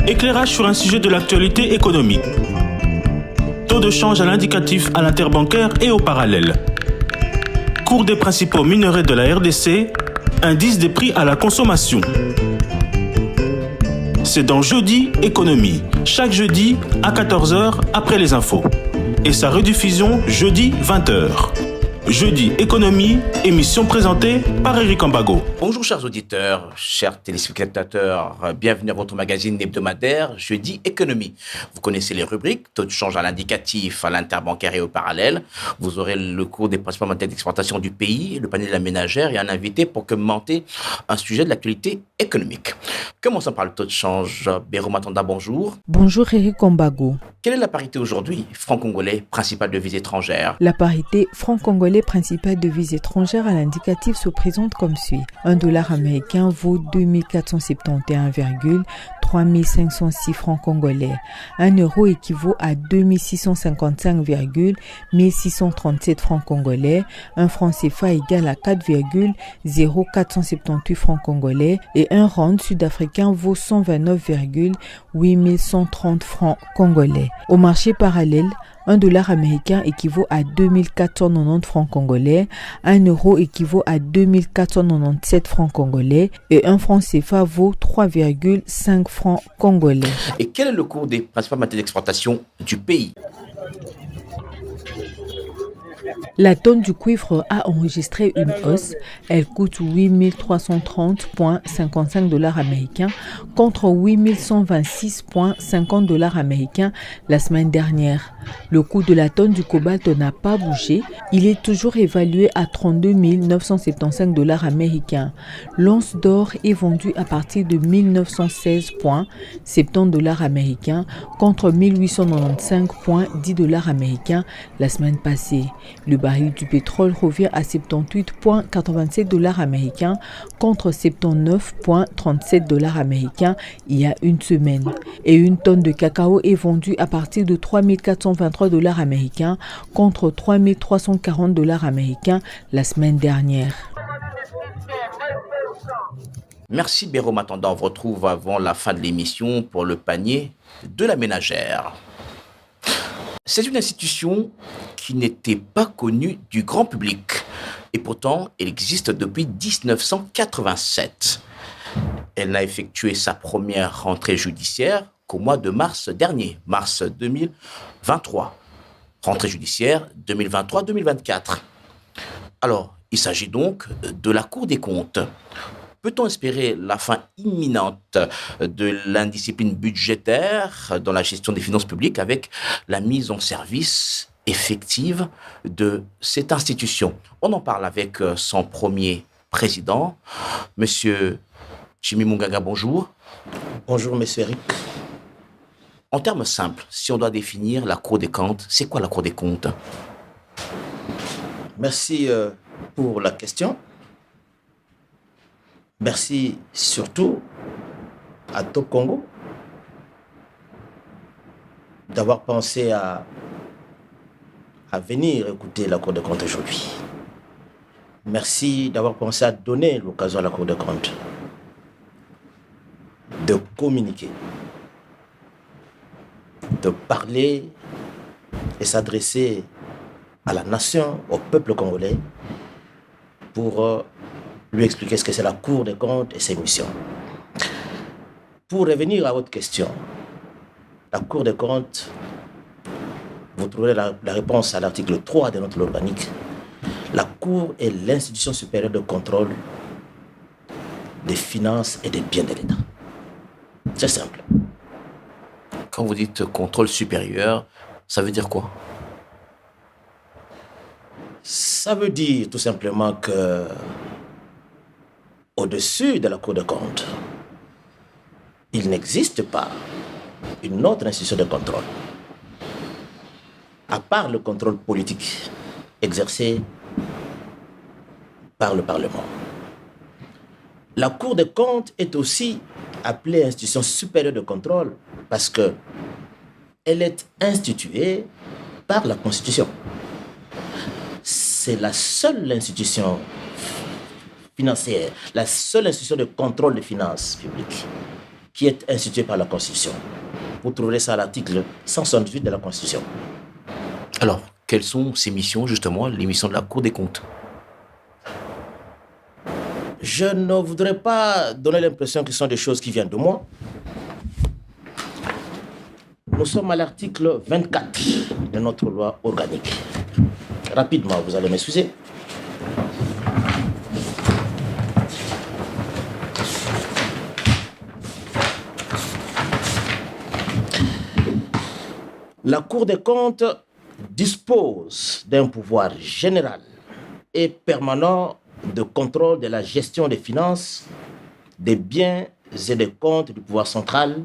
Éclairage sur un sujet de l'actualité économique. Taux de change à l'indicatif à l'interbancaire et au parallèle. Cours des principaux minerais de la RDC. Indice des prix à la consommation. C'est dans Jeudi Économie, chaque jeudi à 14h après les infos. Et sa rediffusion jeudi 20h. Jeudi Économie, émission présentée par Eric Ambago. Bonjour chers auditeurs, chers téléspectateurs, bienvenue à votre magazine hebdomadaire Jeudi Économie. Vous connaissez les rubriques, taux de change à l'indicatif, à l'interbancaire et au parallèle. Vous aurez le cours des principales matières d'exportation du pays, le panier de la ménagère et un invité pour commenter un sujet de l'actualité économique. Commençons par le taux de change. Béro Matanda, bonjour. Bonjour Eric Ambago. Quelle est la parité aujourd'hui, franc-congolais, principale devise étrangère? La parité franc-congolais principale devise étrangère à l'indicatif se présente comme suit. Un dollar américain vaut 2471,3506 francs congolais. Un euro équivaut à 2655,1637 francs congolais. Un franc CFA égale à 4,0478 francs congolais. Et un rand sud-africain vaut 129,8130 francs congolais. Au marché parallèle, un dollar américain équivaut à 2490 francs congolais, un euro équivaut à 2497 francs congolais et un franc CFA vaut 3,5 francs congolais. Et quel est le cours des principales matières d'exportation du pays? La tonne du cuivre a enregistré une hausse. Elle coûte 8330,55 dollars américains contre 8126,50 dollars américains la semaine dernière. Le coût de la tonne du cobalt n'a pas bougé. Il est toujours évalué à 32 975 dollars américains. L'once d'or est vendue à partir de 1916,70 dollars américains contre 1895,10 dollars américains la semaine passée. Le baril du pétrole revient à 78,87 dollars américains contre 79,37 dollars américains il y a une semaine. Et une tonne de cacao est vendue à partir de 3423 dollars américains contre 3340 dollars américains la semaine dernière. Merci Béro Matanda, on vous retrouve avant la fin de l'émission pour le panier de la ménagère. C'est une institution qui n'était pas connue du grand public et pourtant elle existe depuis 1987. Elle n'a effectué sa première rentrée judiciaire qu'au mois de mars dernier, mars 2023. Rentrée judiciaire 2023-2024. Alors, il s'agit donc de la Cour des comptes. Peut-on espérer la fin imminente de l'indiscipline budgétaire dans la gestion des finances publiques avec la mise en service effective de cette institution? On en parle avec son premier président, Monsieur Jimmy Mungaga, bonjour. Bonjour, Monsieur Eric. En termes simples, si on doit définir la Cour des comptes, c'est quoi la Cour des comptes? Merci pour la question. Merci surtout à Top Congo d'avoir pensé à venir écouter la Cour des comptes aujourd'hui. Merci d'avoir pensé à donner l'occasion à la Cour des comptes de communiquer, de parler et s'adresser à la nation, au peuple congolais pour lui expliquer ce que c'est la Cour des comptes et ses missions. Pour revenir à votre question, la Cour des comptes, vous trouverez la réponse à l'article 3 de notre loi organique. La Cour est l'institution supérieure de contrôle des finances et des biens de l'État. C'est simple. Quand vous dites contrôle supérieur, ça veut dire quoi? Ça veut dire tout simplement que au-dessus de la Cour des comptes, il n'existe pas une autre institution de contrôle, à part le contrôle politique exercé par le Parlement. La Cour des comptes est aussi appelée institution supérieure de contrôle parce qu'elle est instituée par la Constitution. C'est la seule institution financière, la seule institution de contrôle des finances publiques qui est instituée par la Constitution. Vous trouverez ça à l'article 168 de la Constitution. Alors, quelles sont ces missions, justement, les missions de la Cour des comptes? Je ne voudrais pas donner l'impression que ce sont des choses qui viennent de moi. Nous sommes à l'article 24 de notre loi organique. Rapidement, vous allez m'excuser. La Cour des comptes dispose d'un pouvoir général et permanent de contrôle de la gestion des finances, des biens et des comptes du pouvoir central,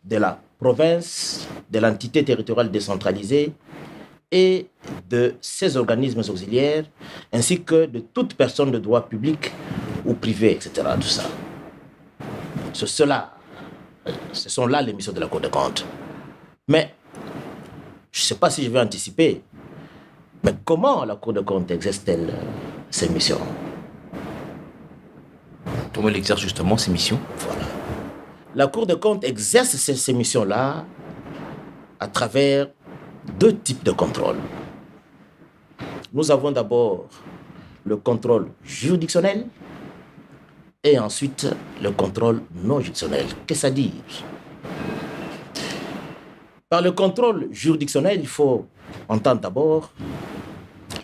de la province, de l'entité territoriale décentralisée et de ses organismes auxiliaires, ainsi que de toute personne de droit public ou privé, etc. Tout ça. Ce sont là les missions de la Cour des comptes. Mais je ne sais pas si je vais anticiper, mais comment la Cour des comptes exerce-t-elle ses missions? Comment elle exerce justement ces missions? Voilà. La Cour des comptes exerce ces missions-là à travers deux types de contrôle. Nous avons d'abord le contrôle juridictionnel et ensuite le contrôle non juridictionnel. Qu'est-ce à dire? Par le contrôle juridictionnel, il faut entendre d'abord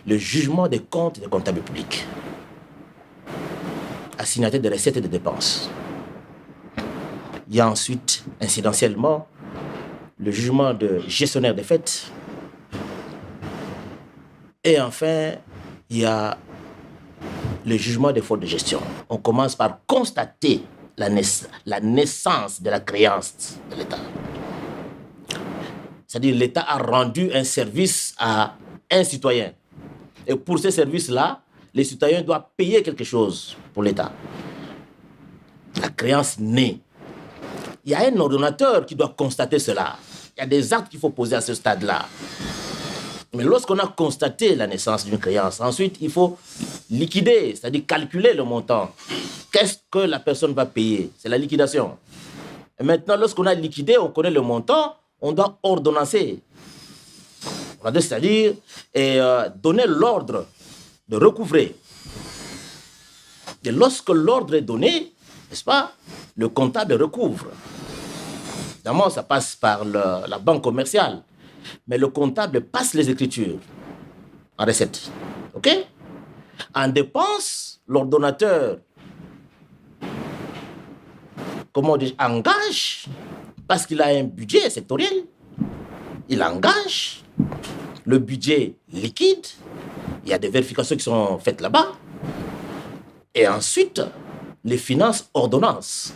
le jugement des comptes des comptables publics, assignataires des recettes et des dépenses. Il y a ensuite, incidentiellement, le jugement de gestionnaire des fêtes. Et enfin, il y a le jugement des fautes de gestion. On commence par constater la naissance de la créance de l'État. C'est-à-dire l'État a rendu un service à un citoyen. Et pour ce service-là, les citoyens doivent payer quelque chose pour l'État. La créance naît. Il y a un ordonnateur qui doit constater cela. Il y a des actes qu'il faut poser à ce stade-là. Mais lorsqu'on a constaté la naissance d'une créance, ensuite, il faut liquider, c'est-à-dire calculer le montant. Qu'est-ce que la personne va payer? C'est la liquidation. Et maintenant, lorsqu'on a liquidé, on connaît le montant, on doit ordonnancer. C'est-à-dire donner l'ordre de recouvrer. Et lorsque l'ordre est donné, n'est-ce pas, le comptable recouvre. Évidemment, ça passe par la banque commerciale. Mais le comptable passe les écritures en recette. OK? En dépense, l'ordonnateur, engage, parce qu'il a un budget sectoriel, il engage, le budget liquide, il y a des vérifications qui sont faites là-bas, et ensuite, les finances ordonnances.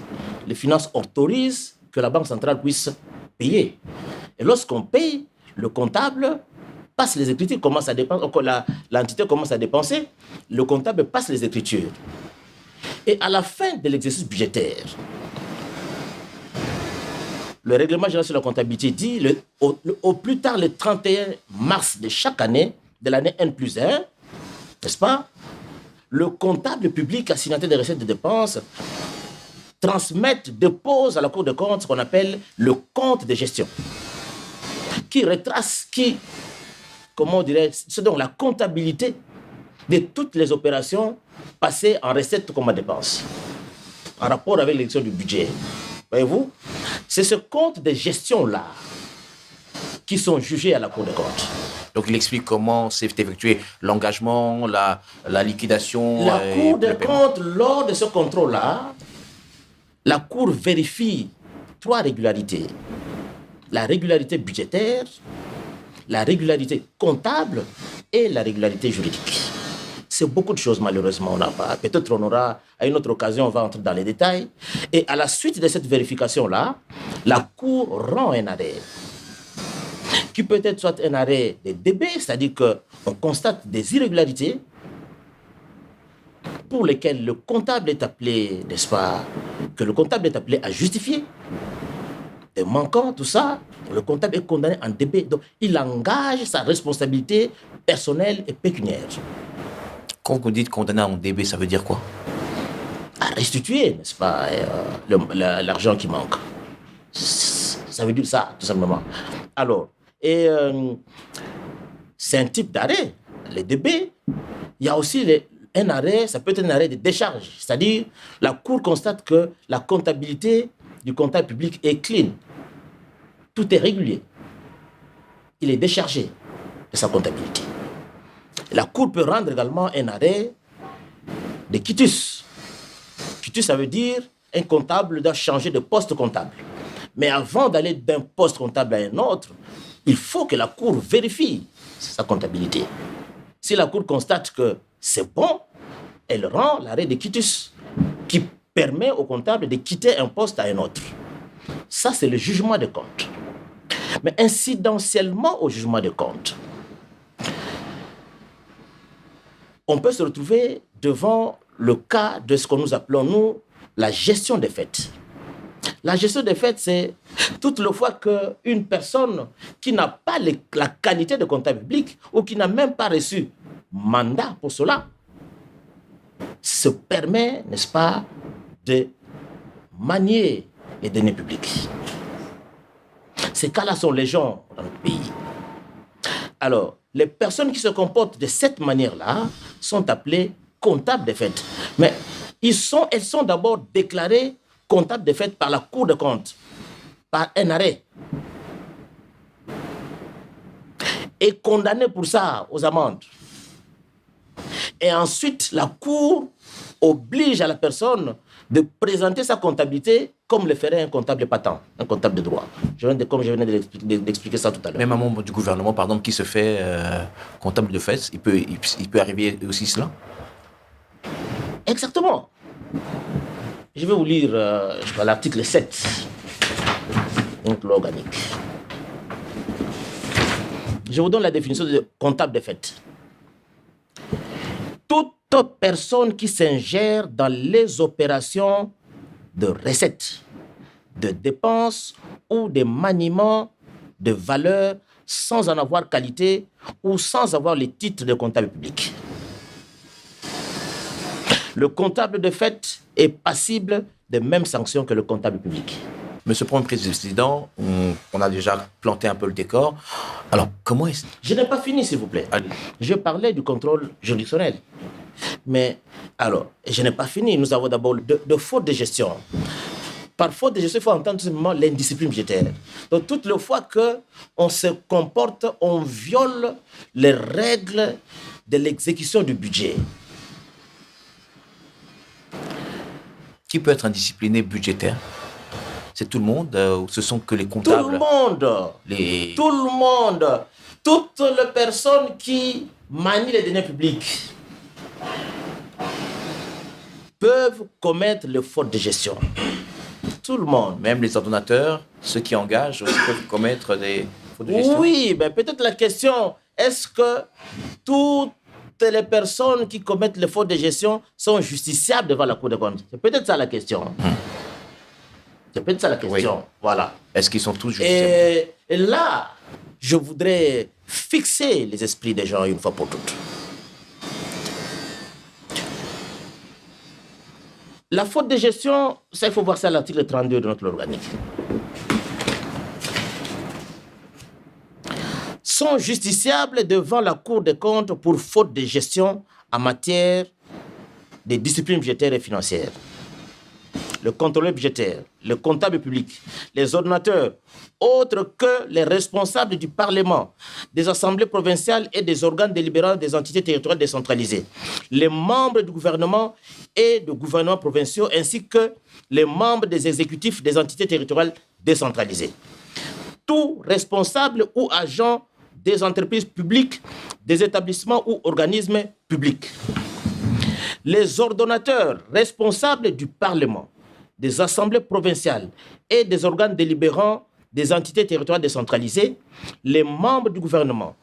Les finances autorisent que la Banque centrale puisse payer. Et lorsqu'on paye, le comptable passe les écritures, commence à dépenser, l'entité commence à dépenser, le comptable passe les écritures. Et à la fin de l'exercice budgétaire, le règlement général sur la comptabilité dit au plus tard le 31 mars de chaque année, de l'année N+1, n'est-ce pas, le comptable public assignataire des recettes et des dépenses dépose à la Cour des comptes ce qu'on appelle le compte de gestion, qui retrace, c'est donc la comptabilité de toutes les opérations passées en recettes comme en dépenses, en rapport avec l'élection du budget. Voyez-vous, c'est ce compte de gestion-là qui sont jugés à la Cour des comptes. Donc, il explique comment s'est effectué l'engagement, la liquidation. La Cour des comptes, lors de ce contrôle-là, la Cour vérifie 3 régularités. La régularité budgétaire, la régularité comptable et la régularité juridique. C'est beaucoup de choses, malheureusement, on n'a pas. Peut-être on aura, à une autre occasion, on va entrer dans les détails. Et à la suite de cette vérification-là, la Cour rend un arrêt, qui peut être soit un arrêt de DB, c'est-à-dire qu'on constate des irrégularités pour lesquelles le comptable est appelé, n'est-ce pas, que le comptable est appelé à justifier des manquants, tout ça. Le comptable est condamné en DB, donc il engage sa responsabilité personnelle et pécuniaire. Quand vous dites condamné en DB, ça veut dire quoi? à restituer, n'est-ce pas, l'argent qui manque. Ça veut dire ça, tout simplement. Alors, c'est un type d'arrêt, les DB. Il y a aussi un arrêt, ça peut être un arrêt de décharge. C'est-à-dire, la Cour constate que la comptabilité du comptable public est clean. Tout est régulier. Il est déchargé de sa comptabilité. La Cour peut rendre également un arrêt de quitus. Quitus, ça veut dire un comptable doit changer de poste comptable. Mais avant d'aller d'un poste comptable à un autre, il faut que la Cour vérifie sa comptabilité. Si la Cour constate que c'est bon, elle rend l'arrêt de quitus qui permet au comptable de quitter un poste à un autre. Ça, c'est le jugement de compte. Mais incidentiellement au jugement de compte, on peut se retrouver devant le cas de ce que nous appelons, nous, la gestion des fêtes. La gestion des fêtes, c'est toute la fois qu'une personne qui n'a pas la qualité de comptable public ou qui n'a même pas reçu mandat pour cela, se permet, n'est-ce pas, de manier les deniers publics. Ces cas-là sont légion dans notre pays. Alors, les personnes qui se comportent de cette manière-là sont appelées comptables des fêtes. Mais elles sont d'abord déclarées comptables des fêtes par la Cour des comptes, par un arrêt. Et condamnées pour ça aux amendes. Et ensuite, la Cour oblige à la personne de présenter sa comptabilité comme le ferait un comptable patent, un comptable de droit. Comme je venais d'expliquer ça tout à l'heure. Même un membre du gouvernement, par exemple, qui se fait comptable de fait, il peut arriver aussi cela? Exactement. Je vais vous lire l'article 7, donc l'organique. Je vous donne la définition de comptable de fait. Toute personne qui s'ingère dans les opérations de recettes, de dépenses ou de maniements de valeur sans en avoir qualité ou sans avoir les titres de comptable public. Le comptable de fait est passible des mêmes sanctions que le comptable public. Monsieur le Premier Président, on a déjà planté un peu le décor. Alors, comment est-ce... Je n'ai pas fini, s'il vous plaît. Allez. Je parlais du contrôle juridictionnel. Mais, alors, je n'ai pas fini. Nous avons d'abord de fautes de gestion. Par faute de gestion, il faut entendre tout simplement l'indiscipline budgétaire. Donc, toutes les fois qu'on se comporte, on viole les règles de l'exécution du budget. Qui peut être indiscipliné budgétaire? C'est tout le monde ou ce sont que les comptables? Tout le monde. Tout le monde. Toutes les personnes qui manient les deniers publics peuvent commettre les fautes de gestion. Tout le monde. Même les ordonnateurs, ceux qui engagent aussi peuvent commettre des fautes de gestion? Oui, mais peut-être la question, est-ce que toutes les personnes qui commettent les fautes de gestion sont justiciables devant la Cour des comptes? C'est peut-être ça la question. C'est peut-être ça la question. Oui. Voilà. Est-ce qu'ils sont tous justiciables? Et là, je voudrais fixer les esprits des gens une fois pour toutes. La faute de gestion, ça, il faut voir ça à l'article 32 de notre organique. Sont justiciables devant la Cour des comptes pour faute de gestion en matière de discipline budgétaire et financière. Le contrôleur budgétaire, le comptable public, les ordonnateurs, autres que les responsables du Parlement, des assemblées provinciales et des organes délibérants des entités territoriales décentralisées, les membres du gouvernement et de gouvernements provinciaux, ainsi que les membres des exécutifs des entités territoriales décentralisées. Tout responsable ou agent des entreprises publiques, des établissements ou organismes publics. Les ordonnateurs responsables du Parlement, des assemblées provinciales et des organes délibérants des entités territoriales décentralisées, les membres du gouvernement,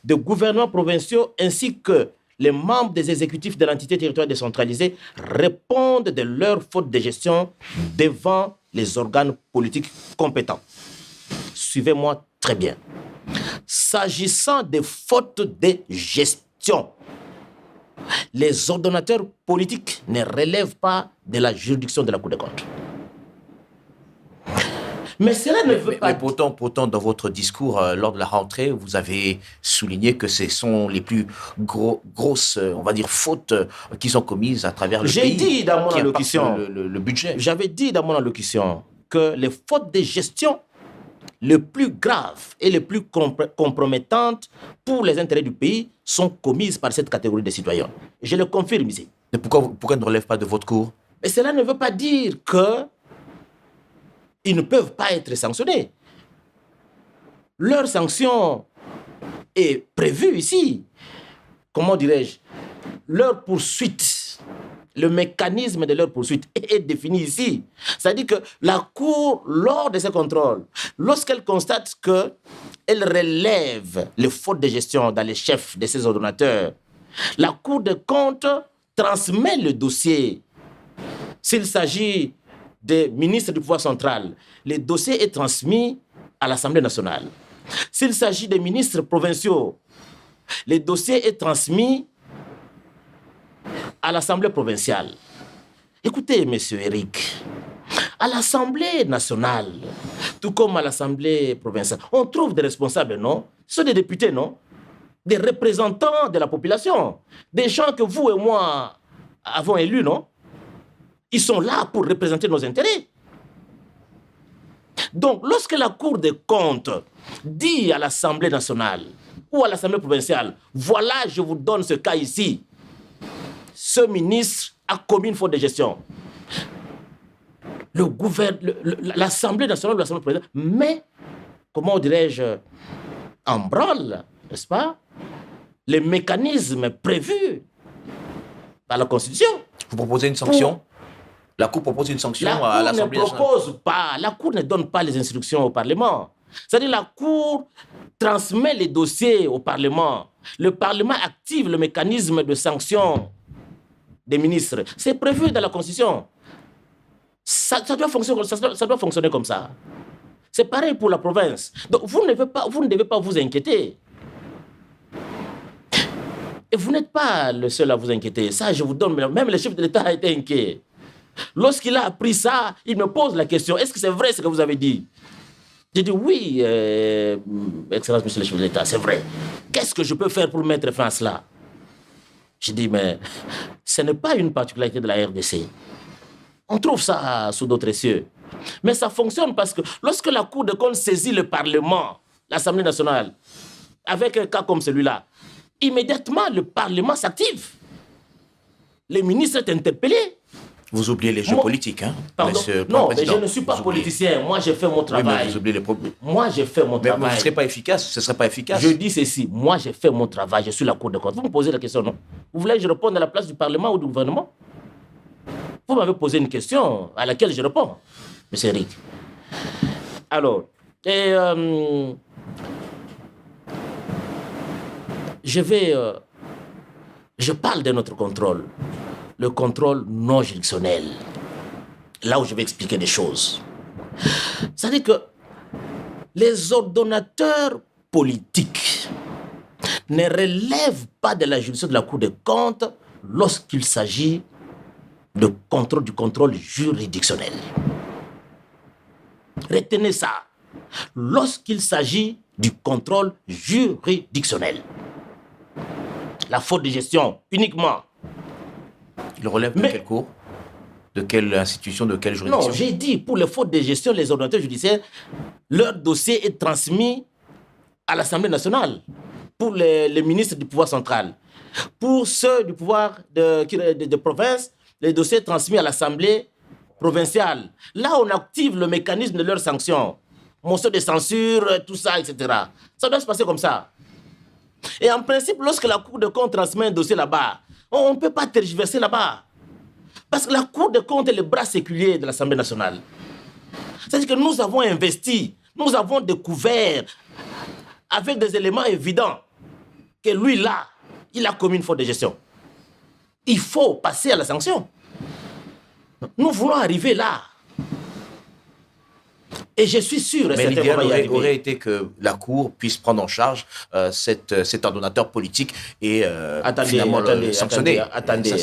des gouvernements provinciaux ainsi que les membres des exécutifs de l'entité territoriale décentralisée répondent de leurs fautes de gestion devant les organes politiques compétents. Suivez-moi très bien. S'agissant des fautes de gestion, les ordonnateurs politiques ne relèvent pas de la juridiction de la Cour des comptes. Mais cela ne veut pas... Mais pourtant, dans votre discours lors de la rentrée, vous avez souligné que ce sont les plus grosses, on va dire, fautes qui sont commises à travers le pays. J'ai dit dans mon allocution, le budget. J'avais dit dans mon allocution que les fautes de gestion les plus graves et les plus compromettantes pour les intérêts du pays sont commises par cette catégorie de citoyens. Je le confirme ici. Mais pourquoi ne relève pas de votre cour? Mais cela ne veut pas dire qu'ils ne peuvent pas être sanctionnés. Leur sanction est prévue ici. Comment dirais-je? Leur poursuite, le mécanisme de leur poursuite est défini ici. C'est-à-dire que la Cour, lors de ses contrôles, lorsqu'elle constate qu'elle relève les fautes de gestion dans les chefs de ses ordonnateurs, la Cour des comptes transmet le dossier. S'il s'agit des ministres du pouvoir central, le dossier est transmis à l'Assemblée nationale. S'il s'agit des ministres provinciaux, le dossier est transmis à l'Assemblée provinciale. Écoutez, monsieur Eric, à l'Assemblée nationale, tout comme à l'Assemblée provinciale, on trouve des responsables, non? Ce sont des députés, non? Des représentants de la population, des gens que vous et moi avons élus, non? Ils sont là pour représenter nos intérêts. Donc, lorsque la Cour des comptes dit à l'Assemblée nationale ou à l'Assemblée provinciale, voilà, je vous donne ce cas ici, ce ministre a commis une faute de gestion. L'Assemblée nationale ou l'Assemblée provinciale met, comment dirais-je, en branle, n'est-ce pas, les mécanismes prévus par la Constitution. Vous proposez une sanction? La Cour propose une sanction à l'Assemblée nationale? La Cour ne donne pas les instructions au Parlement. C'est-à-dire la Cour transmet les dossiers au Parlement. Le Parlement active le mécanisme de sanction des ministres. C'est prévu dans la Constitution. Ça doit fonctionner comme ça. C'est pareil pour la province. Donc vous ne devez pas vous inquiéter. Et vous n'êtes pas le seul à vous inquiéter. Ça, je vous donne, même le chef de l'État a été inquiet. Lorsqu'il a appris ça, il me pose la question, est-ce que c'est vrai ce que vous avez dit? J'ai dit oui, Excellence, monsieur le chef de l'État, c'est vrai. Qu'est-ce que je peux faire pour mettre fin à cela? J'ai dit, mais ce n'est pas une particularité de la RDC. On trouve ça sous d'autres cieux. Mais ça fonctionne parce que lorsque la Cour des comptes saisit le Parlement, l'Assemblée nationale, avec un cas comme celui-là, immédiatement le Parlement s'active. Le ministre est interpellé. Vous oubliez les jeux politiques, hein? Pardon? Non, mais je ne suis pas politicien. Moi, j'ai fait mon travail. Oui, mais vous oubliez les problèmes. Moi, j'ai fait mon travail. Mais vous ne serez pas efficace. Ce ne serait pas efficace. Je dis ceci. Moi, j'ai fait mon travail. Je suis la Cour des comptes. Vous me posez la question, non? Vous voulez que je réponde à la place du Parlement ou du gouvernement? Vous m'avez posé une question à laquelle je réponds, M. Eric. Alors, je parle de notre contrôle. Le contrôle non juridictionnel. Là où je vais expliquer des choses. C'est-à-dire que les ordonnateurs politiques ne relèvent pas de la juridiction de la Cour des comptes lorsqu'il s'agit du contrôle juridictionnel. Retenez ça. Lorsqu'il s'agit du contrôle juridictionnel. La faute de gestion uniquement. Il relève de quelle cour? De quelle institution? De quelle juridiction? Non, j'ai dit, pour les fautes de gestion, les ordonnateurs judiciaires, leur dossier est transmis à l'Assemblée nationale pour les ministres du pouvoir central. Pour ceux du pouvoir de province, les dossiers sont transmis à l'Assemblée provinciale. Là, on active le mécanisme de leur sanction. Motion de censure, tout ça, etc. Ça doit se passer comme ça. Et en principe, lorsque la Cour des comptes transmet un dossier là-bas, on ne peut pas tergiverser là-bas. Parce que la Cour des comptes est le bras séculier de l'Assemblée nationale. C'est-à-dire que nous avons investi, nous avons découvert, avec des éléments évidents, que lui, là, il a commis une faute de gestion. Il faut passer à la sanction. Nous voulons arriver là. Et je suis sûr, mais l'idéal aurait été que la Cour puisse prendre en charge cet ordonnateur politique et sanctionner. Attendez,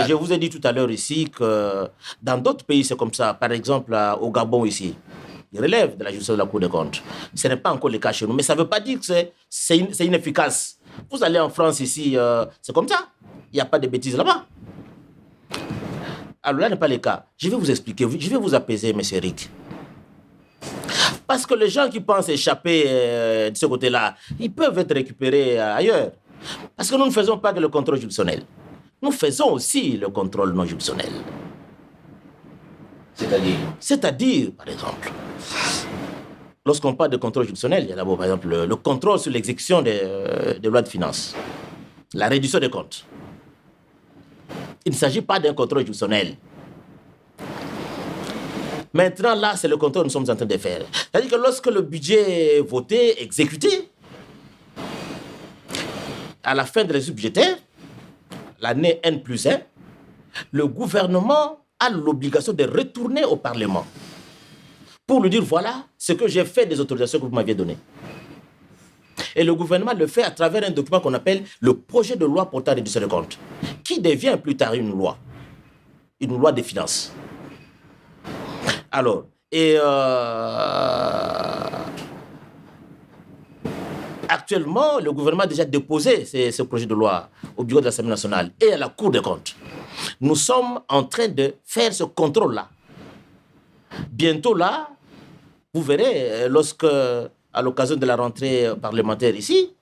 je vous ai dit tout à l'heure ici que dans d'autres pays, c'est comme ça. Par exemple, au Gabon ici, il relève de la justice de la Cour des comptes. Ce n'est pas encore le cas chez nous, mais ça ne veut pas dire que c'est inefficace. Vous allez en France ici, c'est comme ça. Il n'y a pas de bêtises là-bas. Alors là n'est pas le cas. Je vais vous expliquer, je vais vous apaiser, M. Eric. Parce que les gens qui pensent échapper de ce côté-là, ils peuvent être récupérés ailleurs. Parce que nous ne faisons pas que le contrôle juridictionnel. Nous faisons aussi le contrôle non juridictionnel. C'est-à-dire, par exemple, lorsqu'on parle de contrôle juridictionnel, il y a d'abord, par exemple, le contrôle sur l'exécution des lois de finances, la réduction des comptes. Il ne s'agit pas d'un contrôle juridictionnel. Maintenant, là, c'est le contrôle que nous sommes en train de faire. C'est-à-dire que lorsque le budget est voté, exécuté, à la fin de l'exercice budgétaire, l'année N+1, le gouvernement a l'obligation de retourner au Parlement pour lui dire, voilà ce que j'ai fait des autorisations que vous m'aviez données. Et le gouvernement le fait à travers un document qu'on appelle le projet de loi portant réduction des comptes, qui devient plus tard une loi des finances. Alors, actuellement, le gouvernement a déjà déposé ce projet de loi au bureau de l'Assemblée nationale et à la Cour des comptes. Nous sommes en train de faire ce contrôle-là. Bientôt là, vous verrez, à l'occasion de la rentrée parlementaire ici,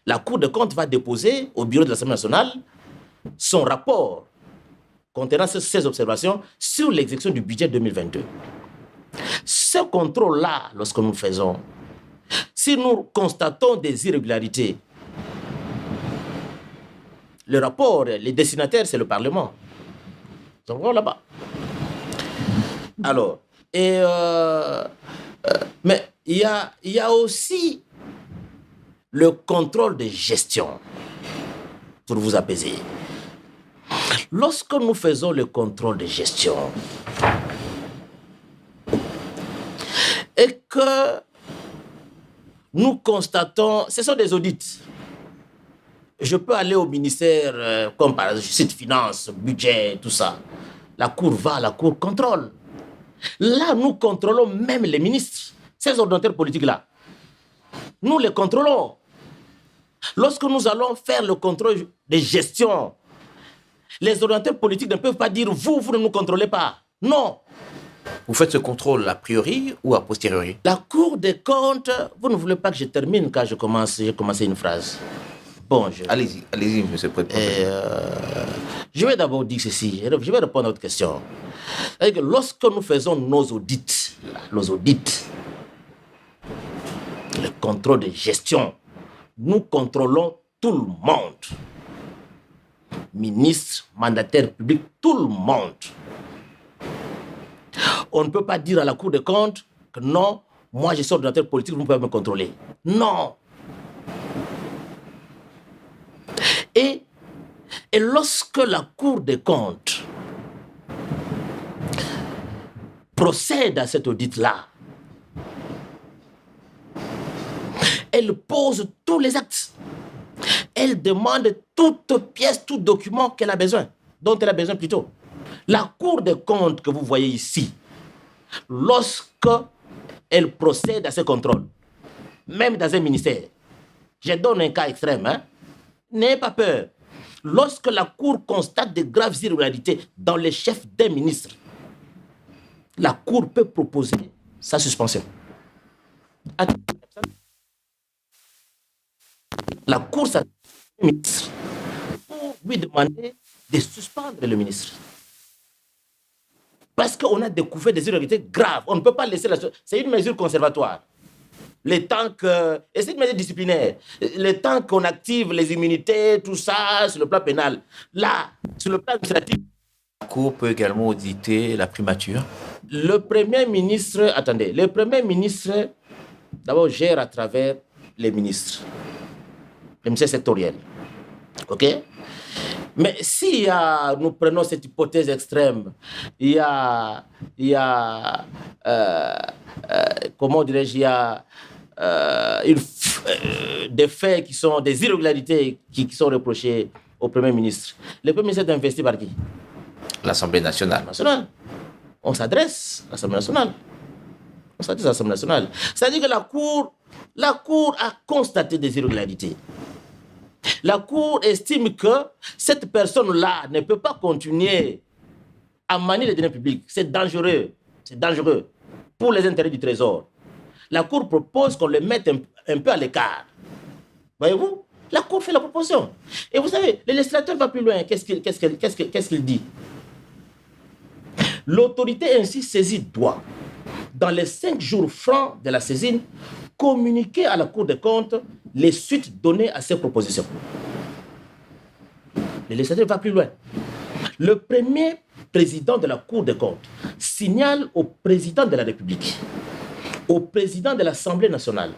la Cour des comptes va déposer au bureau de l'Assemblée nationale son rapport contenant ces observations sur l'exécution du budget 2022. Ce contrôle-là, lorsque nous le faisons, si nous constatons des irrégularités, le rapport, les destinataires, c'est le Parlement. Nous sommes là-bas. Alors, mais il y a aussi le contrôle de gestion, pour vous apaiser. Lorsque nous faisons le contrôle de gestion et que nous constatons, ce sont des audits. Je peux aller au ministère, comme par exemple, site finance, budget, tout ça. La Cour va, la Cour contrôle. Là, nous contrôlons même les ministres, ces ordonnateurs politiques-là. Nous les contrôlons. Lorsque nous allons faire le contrôle de gestion, les ordonnateurs politiques ne peuvent pas dire « vous ne nous contrôlez pas ». Non. Vous faites ce contrôle a priori ou a posteriori? La Cour des comptes, vous ne voulez pas que je termine quand j'ai commencé une phrase. Bon, allez-y, monsieur le président. Je vais d'abord dire ceci, je vais répondre à votre question. Que lorsque nous faisons nos audits, le contrôle de gestion, nous contrôlons tout le monde. Ministre, mandataire public, tout le monde. On ne peut pas dire à la Cour des comptes que non, moi je suis ordonnateur politique, vous ne pouvez pas me contrôler. Non. Et lorsque la Cour des comptes procède à cet audit-là, elle pose tous les actes. Elle demande toute pièce, tout document qu'elle a besoin, dont elle a besoin plutôt. La Cour des comptes que vous voyez ici, lorsque elle procède à ce contrôle, même dans un ministère, je donne un cas extrême, n'ayez pas peur. Lorsque la Cour constate de graves irrégularités dans les chefs d'un ministre, la Cour peut proposer sa suspension. La Cour s'adresse au ministre pour lui demander de suspendre le ministre. Parce qu'on a découvert des irrégularités graves. On ne peut pas laisser la chose. C'est une mesure conservatoire. Et c'est une mesure disciplinaire. Le temps qu'on active les immunités, tout ça, sur le plan pénal. Là, sur le plan administratif. La Cour peut également auditer la primature. Le Premier ministre, d'abord, gère à travers les ministres sectoriels. OK? Mais si nous prenons cette hypothèse extrême, il y a comment dirais-je, il y a des faits qui sont des irrégularités qui sont reprochées au Premier ministre. Le Premier ministre est investi par qui? L'Assemblée nationale. On s'adresse à l'Assemblée nationale. C'est-à-dire que la Cour a constaté des irrégularités. La Cour estime que cette personne-là ne peut pas continuer à manier les deniers publics. C'est dangereux pour les intérêts du Trésor. La Cour propose qu'on le mette un peu à l'écart. Voyez-vous? La Cour fait la proposition. Et vous savez, le législateur va plus loin. Qu'est-ce qu'il dit? L'autorité ainsi saisie doit, dans les 5 jours francs de la saisine, communiquer à la Cour des comptes les suites données à ces propositions. Le législateur va plus loin. Le premier président de la Cour des comptes signale au président de la République, au président de l'Assemblée nationale,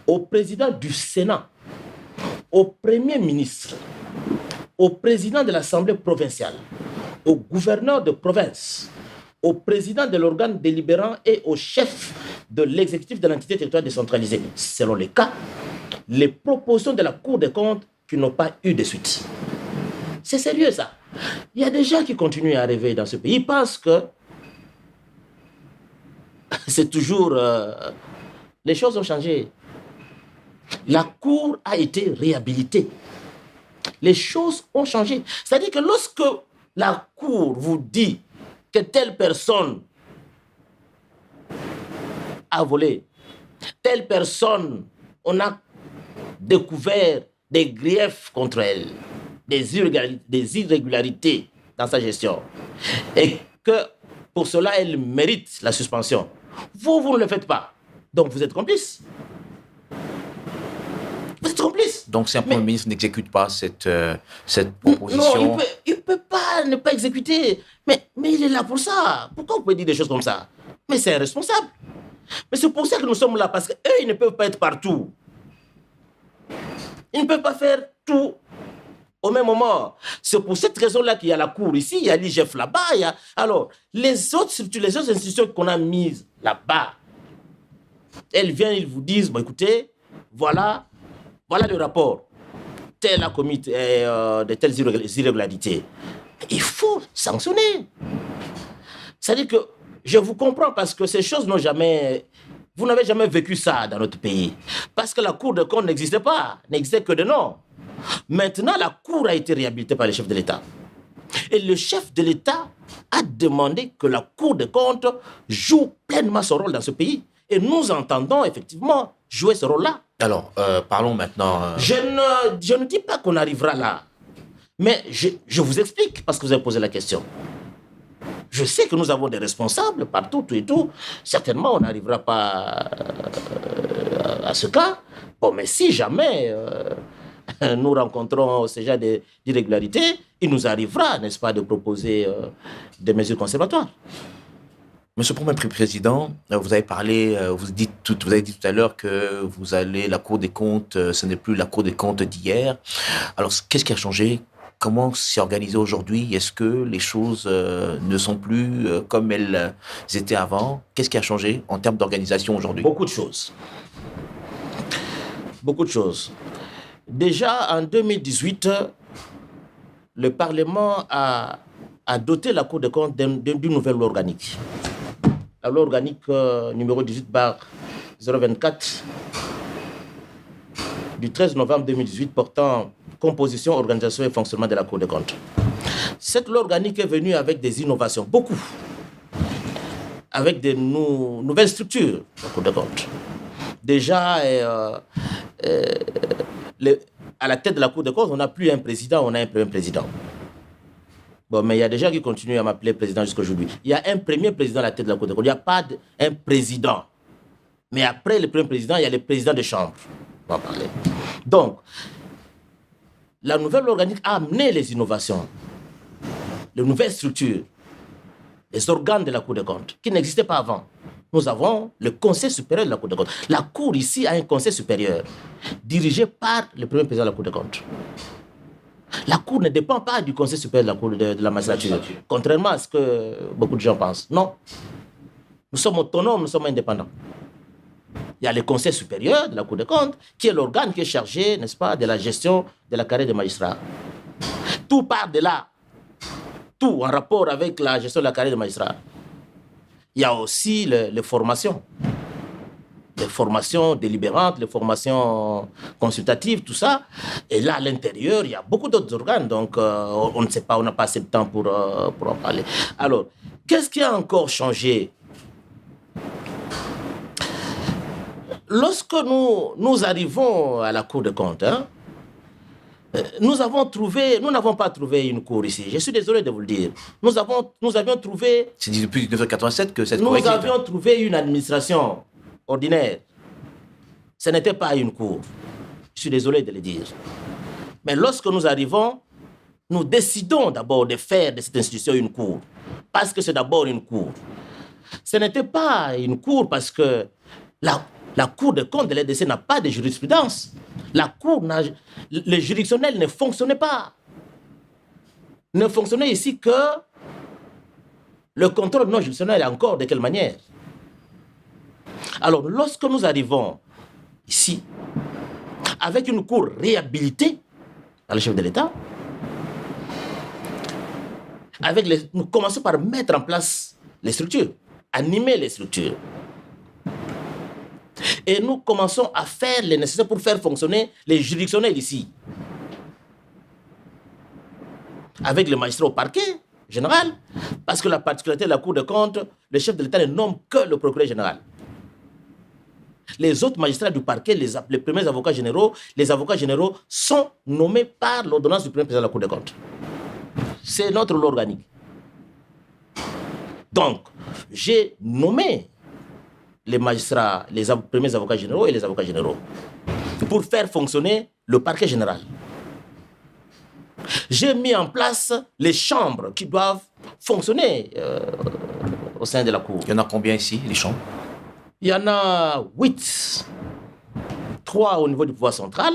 au président du Sénat, au premier ministre, au président de l'Assemblée provinciale, au gouverneur de province, au président de l'organe délibérant et au chef de l'exécutif de l'entité territoriale décentralisée, selon les cas, les propositions de la Cour des comptes qui n'ont pas eu de suite. C'est sérieux ça. Il y a des gens qui continuent à rêver dans ce pays. Ils pensent que c'est toujours... les choses ont changé. La Cour a été réhabilitée. Les choses ont changé. C'est-à-dire que lorsque la Cour vous dit que telle personne a volé, telle personne, on a découvert des griefs contre elle, des irrégularités dans sa gestion, et que pour cela, elle mérite la suspension. Vous ne le faites pas. Donc vous êtes complice. Vous êtes complice. Donc si un Premier ministre n'exécute pas cette proposition... Non, il peut pas ne pas exécuter. Mais il est là pour ça. Pourquoi vous pouvez dire des choses comme ça? Mais c'est irresponsable. Mais c'est pour ça que nous sommes là, parce qu'eux, ils ne peuvent pas être partout. Ils ne peuvent pas faire tout au même moment. C'est pour cette raison-là qu'il y a la Cour ici, il y a l'IGF là-bas. Alors, les autres institutions qu'on a mises là-bas, elles viennent, ils vous disent, bon, écoutez, voilà le rapport. Tel a commis de telles irrégularités. Il faut sanctionner. C'est-à-dire que je vous comprends parce que ces choses n'ont jamais... Vous n'avez jamais vécu ça dans notre pays. Parce que la Cour des comptes n'existait pas, n'existait que de nom. Maintenant, la Cour a été réhabilitée par le chef de l'État. Et le chef de l'État a demandé que la Cour des comptes joue pleinement son rôle dans ce pays. Et nous entendons effectivement jouer ce rôle-là. Alors, parlons maintenant... Je ne dis pas qu'on arrivera là. Mais je vous explique parce que vous avez posé la question. Je sais que nous avons des responsables partout, tout et tout. Certainement, on n'arrivera pas à ce cas. Bon, mais si jamais nous rencontrons ce genre d'irrégularités, il nous arrivera, n'est-ce pas, de proposer des mesures conservatoires. Monsieur le Premier Président, vous avez parlé, vous avez dit tout à l'heure que la Cour des comptes, ce n'est plus la Cour des comptes d'hier. Alors, qu'est-ce qui a changé? Comment c'est organisé aujourd'hui? Est-ce que les choses ne sont plus comme elles étaient avant? Qu'est-ce qui a changé en termes d'organisation aujourd'hui? Beaucoup de choses. Beaucoup de choses. Déjà, en 2018, le Parlement a doté la Cour des comptes d'une nouvelle loi organique. La loi organique numéro 18/024 du 13 novembre 2018 portant composition, organisation et fonctionnement de la Cour des comptes. Cette loi organique est venue avec des innovations, beaucoup, avec des nouvelles structures de la Cour des comptes. Déjà, à la tête de la Cour des comptes, on n'a plus un président, on a un premier président. Bon, mais il y a des gens qui continuent à m'appeler président jusqu'aujourd'hui. Il y a un premier président à la tête de la Cour des comptes. Il n'y a pas un président. Mais après le premier président, il y a le président de chambre. On va en parler. Donc, la nouvelle organique a amené les innovations, les nouvelles structures, les organes de la Cour des comptes qui n'existaient pas avant. Nous avons le Conseil supérieur de la Cour des comptes. La Cour ici a un Conseil supérieur dirigé par le premier président de la Cour des comptes. La Cour ne dépend pas du Conseil supérieur de la Cour de la magistrature, contrairement à ce que beaucoup de gens pensent. Non. Nous sommes autonomes, nous sommes indépendants. Il y a le Conseil supérieur de la Cour des comptes, qui est l'organe qui est chargé, n'est-ce pas, de la gestion de la carrière des magistrats. Tout part de là. Tout en rapport avec la gestion de la carrière des magistrats. Il y a aussi les formations. Les formations délibérantes, les formations consultatives, tout ça. Et là, à l'intérieur, il y a beaucoup d'autres organes. Donc, on ne sait pas, on n'a pas assez de temps pour en parler. Alors, qu'est-ce qui a encore changé? Lorsque nous arrivons à la Cour des comptes, nous n'avons pas trouvé une cour ici. Je suis désolé de vous le dire. Nous avions trouvé... C'est depuis 1987 que cette Nous cour existe. avions trouvé une administration ordinaire. Ce n'était pas une cour. Je suis désolé de le dire. Mais lorsque nous arrivons, nous décidons d'abord de faire de cette institution une cour. Parce que c'est d'abord une cour. Ce n'était pas une cour parce que la Cour des comptes de l'RDC n'a pas de jurisprudence. Le juridictionnel ne fonctionnait pas. Ne fonctionnait ici que le contrôle non juridictionnel. Encore de quelle manière? Alors, lorsque nous arrivons ici, avec une cour réhabilitée par le chef de l'État, nous commençons par mettre en place les structures, animer les structures. Et nous commençons à faire le nécessaire pour faire fonctionner les juridictionnels ici. Avec le magistrat au parquet général, parce que la particularité de la Cour des comptes, le chef de l'État ne nomme que le procureur général. Les autres magistrats du parquet, les premiers avocats généraux, les avocats généraux sont nommés par l'ordonnance du premier président de la Cour des comptes. C'est notre loi organique. Donc, j'ai nommé les magistrats, les premiers avocats généraux et les avocats généraux pour faire fonctionner le parquet général. J'ai mis en place les chambres qui doivent fonctionner au sein de la Cour. Il y en a combien ici, les chambres? Il y en a 8. 3 au niveau du pouvoir central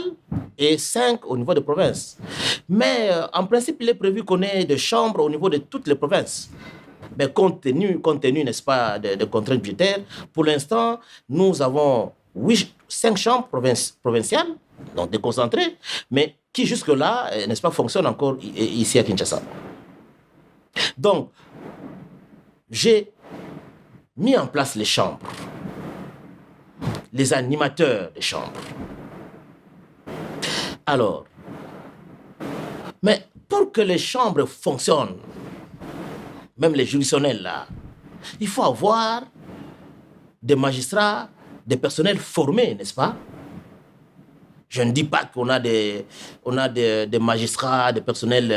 et 5 au niveau des provinces. Mais en principe, il est prévu qu'on ait des chambres au niveau de toutes les provinces. Mais compte tenu, n'est-ce pas, de contraintes budgétaires, pour l'instant, nous avons 5 chambres provinciales, donc déconcentrées, mais qui jusque-là, n'est-ce pas, fonctionnent encore ici à Kinshasa. Donc, j'ai mis en place les chambres, les animateurs des chambres. Alors, mais pour que les chambres fonctionnent, même les juridictionnels là, il faut avoir des magistrats, des personnels formés, n'est-ce pas? Je ne dis pas qu'on a des magistrats, des personnels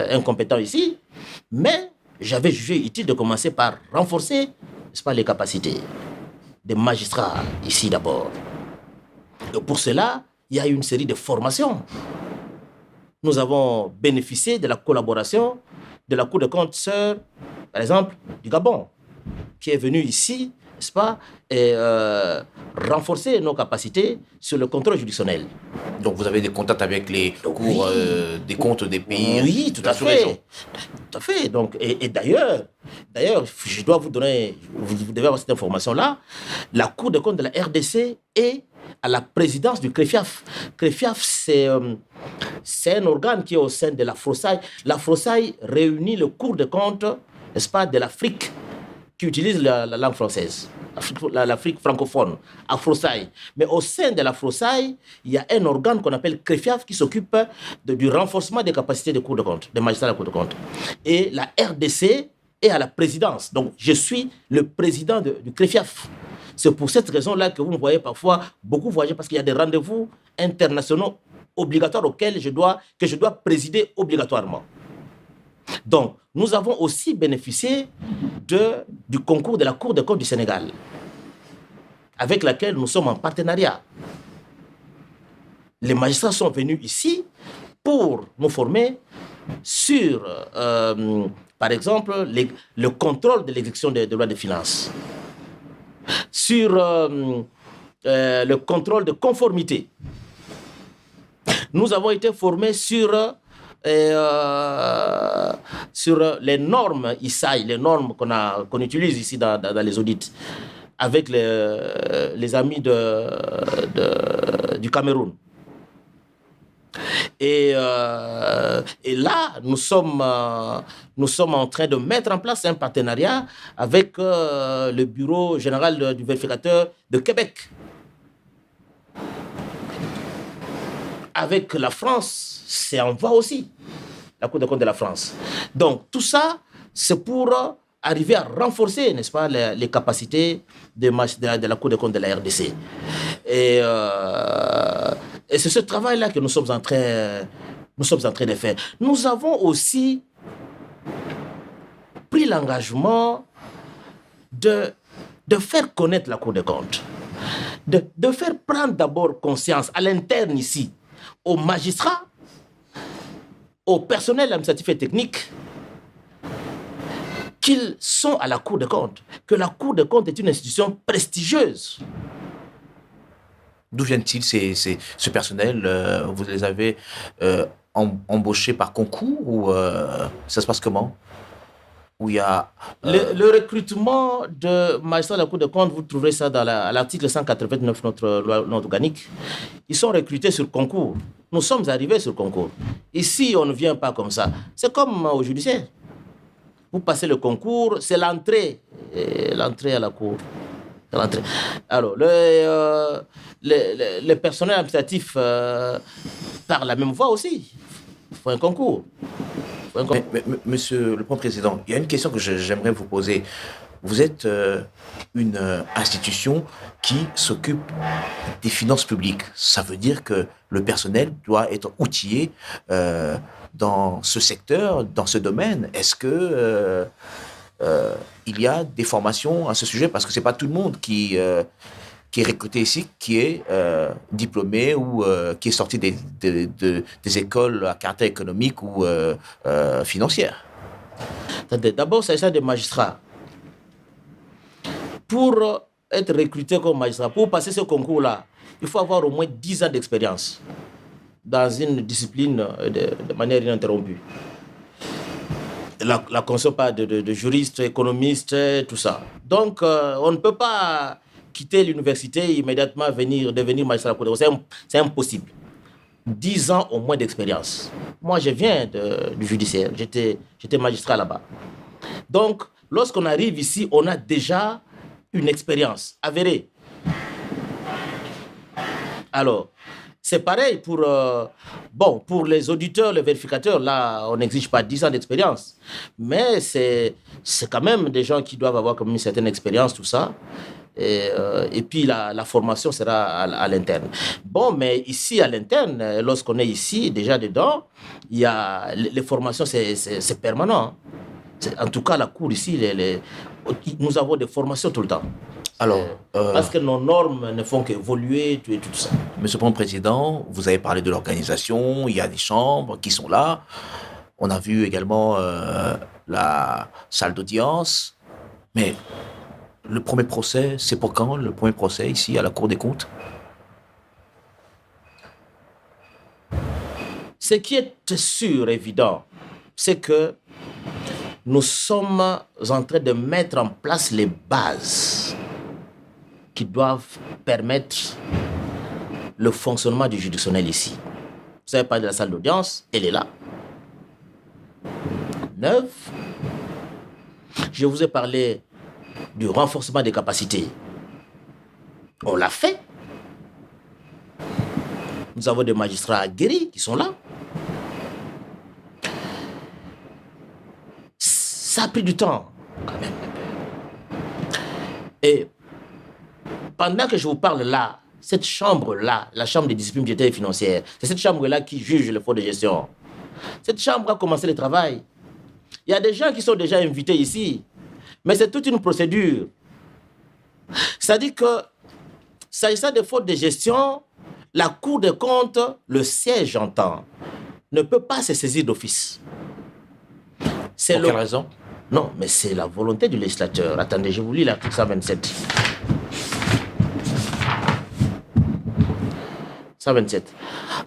incompétents ici, mais j'avais jugé utile de commencer par renforcer, n'est-ce pas, les capacités des magistrats ici d'abord. Et pour cela, il y a eu une série de formations. Nous avons bénéficié de la collaboration de la Cour des comptes, par exemple, du Gabon, qui est venu ici, n'est-ce pas, et renforcer nos capacités sur le contrôle juridictionnel. Donc vous avez des contacts avec les cours des comptes des pays. Oui, tout à fait. Tout à fait. Donc, et d'ailleurs, je dois vous donner, vous devez avoir cette information-là, la Cour des comptes de la RDC est à la présidence du CREFIAF. CREFIAF, c'est un organe qui est au sein de la FROSAI. La FROSAI réunit le Cour des comptes, n'est-ce pas, de l'Afrique, qui utilise la langue française, l'Afrique francophone, AFROSAI. Mais au sein de la FROSAI, il y a un organe qu'on appelle CREFIAF qui s'occupe du renforcement des capacités des cours de compte, des magistrats de la Cour de compte. Et la RDC est à la présidence. Donc, je suis le président du CREFIAF. C'est pour cette raison-là que vous me voyez parfois beaucoup voyager, parce qu'il y a des rendez-vous internationaux obligatoires auxquels je dois présider obligatoirement. Donc, nous avons aussi bénéficié du concours de la Cour des comptes du Sénégal, avec laquelle nous sommes en partenariat. Les magistrats sont venus ici pour nous former sur, par exemple, le contrôle de l'exécution des lois de finances, sur le contrôle de conformité. Nous avons été formés sur Et, sur les normes ISAI, les normes qu'on utilise ici dans les audits, avec les amis du Cameroun. Et là, nous sommes en train de mettre en place un partenariat avec le Bureau général du vérificateur de Québec. Avec la France, c'est en voie aussi, la Cour des comptes de la France. Donc, tout ça, c'est pour arriver à renforcer, n'est-ce pas, les capacités de la Cour des comptes de la RDC. Et c'est ce travail-là que nous sommes en train de faire. Nous avons aussi pris l'engagement de faire connaître la Cour des comptes, de faire prendre d'abord conscience à l'interne ici, aux magistrats, au personnel administratif et technique, qu'ils sont à la Cour des comptes, que la Cour des comptes est une institution prestigieuse. D'où viennent-ils ce personnel? Vous les avez embauchés par concours ou ça se passe comment? Où il y a, le recrutement de magistrats de la Cour des comptes, vous trouverez ça dans l'article 189 de notre loi organique. Ils sont recrutés sur concours. Nous sommes arrivés sur concours. Ici, on ne vient pas comme ça. C'est comme au judiciaire. Vous passez le concours, c'est l'entrée à la Cour. Alors, le personnel administratif par la même voie aussi. Il faut un concours. Mais, monsieur le Président, il y a une question que j'aimerais vous poser. Vous êtes une institution qui s'occupe des finances publiques. Ça veut dire que le personnel doit être outillé dans ce secteur, dans ce domaine. Est-ce que il y a des formations à ce sujet? Parce que ce n'est pas tout le monde qui est recruté ici, qui est diplômé ou qui est sorti des écoles à caractère économique ou financière. D'abord, s'agissant des magistrats. Pour être recruté comme magistrat, pour passer ce concours-là, il faut avoir au moins 10 ans d'expérience dans une discipline de manière ininterrompue. La console pas de juristes, économistes, tout ça. Donc, on ne peut pas quitter l'université et immédiatement devenir magistrat. C'est impossible. 10 ans au moins d'expérience. Moi, je viens du judiciaire. J'étais magistrat là-bas. Donc, lorsqu'on arrive ici, on a déjà une expérience avérée. Alors, c'est pareil pour les auditeurs, les vérificateurs. Là, on n'exige pas 10 ans d'expérience. Mais c'est quand même des gens qui doivent avoir comme une certaine expérience, tout ça. Et puis, la formation sera à l'interne. Bon, mais ici, à l'interne, lorsqu'on est ici, déjà dedans, il y a les formations, c'est permanent. En tout cas, la Cour ici, nous avons des formations tout le temps. Alors, parce que nos normes ne font qu'évoluer, tout ça. Monsieur le Président, vous avez parlé de l'organisation, il y a des chambres qui sont là. On a vu également la salle d'audience. Mais le premier procès, c'est pour quand le premier procès ici à la Cour des comptes? Ce qui est sûr, évident, c'est que nous sommes en train de mettre en place les bases qui doivent permettre le fonctionnement du juridictionnel ici. Vous avez parlé de la salle d'audience, elle est là. 9. Je vous ai parlé du renforcement des capacités. On l'a fait. Nous avons des magistrats aguerris qui sont là. Ça a pris du temps, quand même. Et pendant que je vous parle là, cette chambre-là, la chambre des disciplines budgétaires et financières, c'est cette chambre-là qui juge le fonds de gestion. Cette chambre a commencé le travail. Il y a des gens qui sont déjà invités ici, mais c'est toute une procédure. C'est-à-dire que, s'agissant des fautes de gestion, la Cour des comptes, le siège, j'entends, ne peut pas se saisir d'office. Pour quelle raison? Non, mais c'est la volonté du législateur. Attendez, je vous lis l'article 127. 127.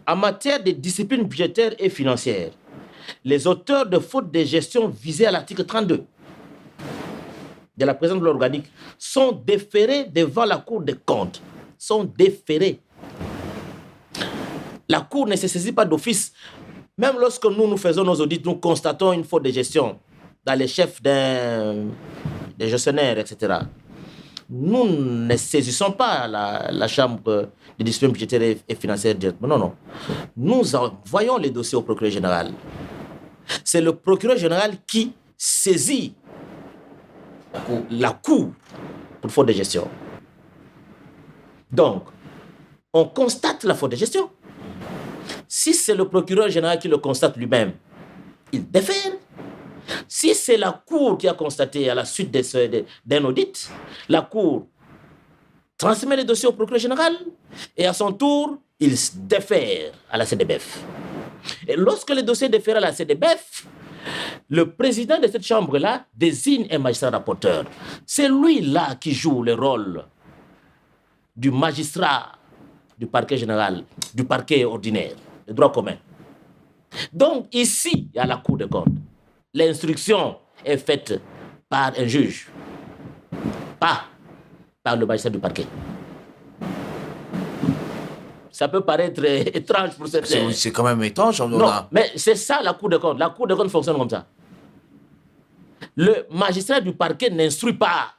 En matière de discipline budgétaire et financière, les auteurs de fautes de gestion visés à l'article 32 de la présente loi organique sont déférés devant la Cour des comptes. Sont déférés. La Cour ne se saisit pas d'office. Même lorsque nous faisons nos audits, nous constatons une faute de gestion dans les chefs des gestionnaires, etc. Nous ne saisissons pas la Chambre de discipline budgétaire et financière directement. Non, non. Nous envoyons les dossiers au procureur général. C'est le procureur général qui saisit la Cour pour faute de gestion. Donc, on constate la faute de gestion. Si c'est le procureur général qui le constate lui-même, il défère. Si c'est la Cour qui a constaté à la suite d'un audit, la Cour transmet les dossiers au procureur général et à son tour, il défère à la CDBF. Et lorsque les dossiers défèrent à la CDBF, le président de cette chambre-là désigne un magistrat rapporteur. C'est lui-là qui joue le rôle du magistrat du parquet général, du parquet ordinaire, de droit commun. Donc ici, il y a la Cour des comptes. L'instruction est faite par un juge, pas par le magistrat du parquet. Ça peut paraître étrange pour certains. C'est quand même étrange. Non, mais c'est ça la Cour des comptes. La Cour des comptes fonctionne comme ça. Le magistrat du parquet n'instruit pas.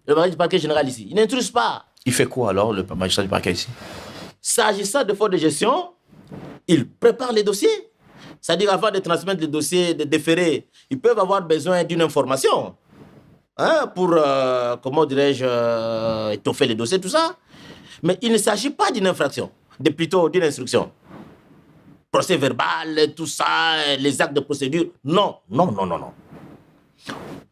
Le magistrat du parquet général ici, il n'instruit pas. Il fait quoi alors, le magistrat du parquet ici? S'agissant de faute de gestion, il prépare les dossiers. C'est-à-dire, avant de transmettre les dossiers, de déférer, ils peuvent avoir besoin d'une information pour, comment dirais-je, étoffer les dossiers, tout ça. Mais il ne s'agit pas d'une infraction, plutôt d'une instruction. Procès verbal, tout ça, les actes de procédure. Non, non, non, non, non.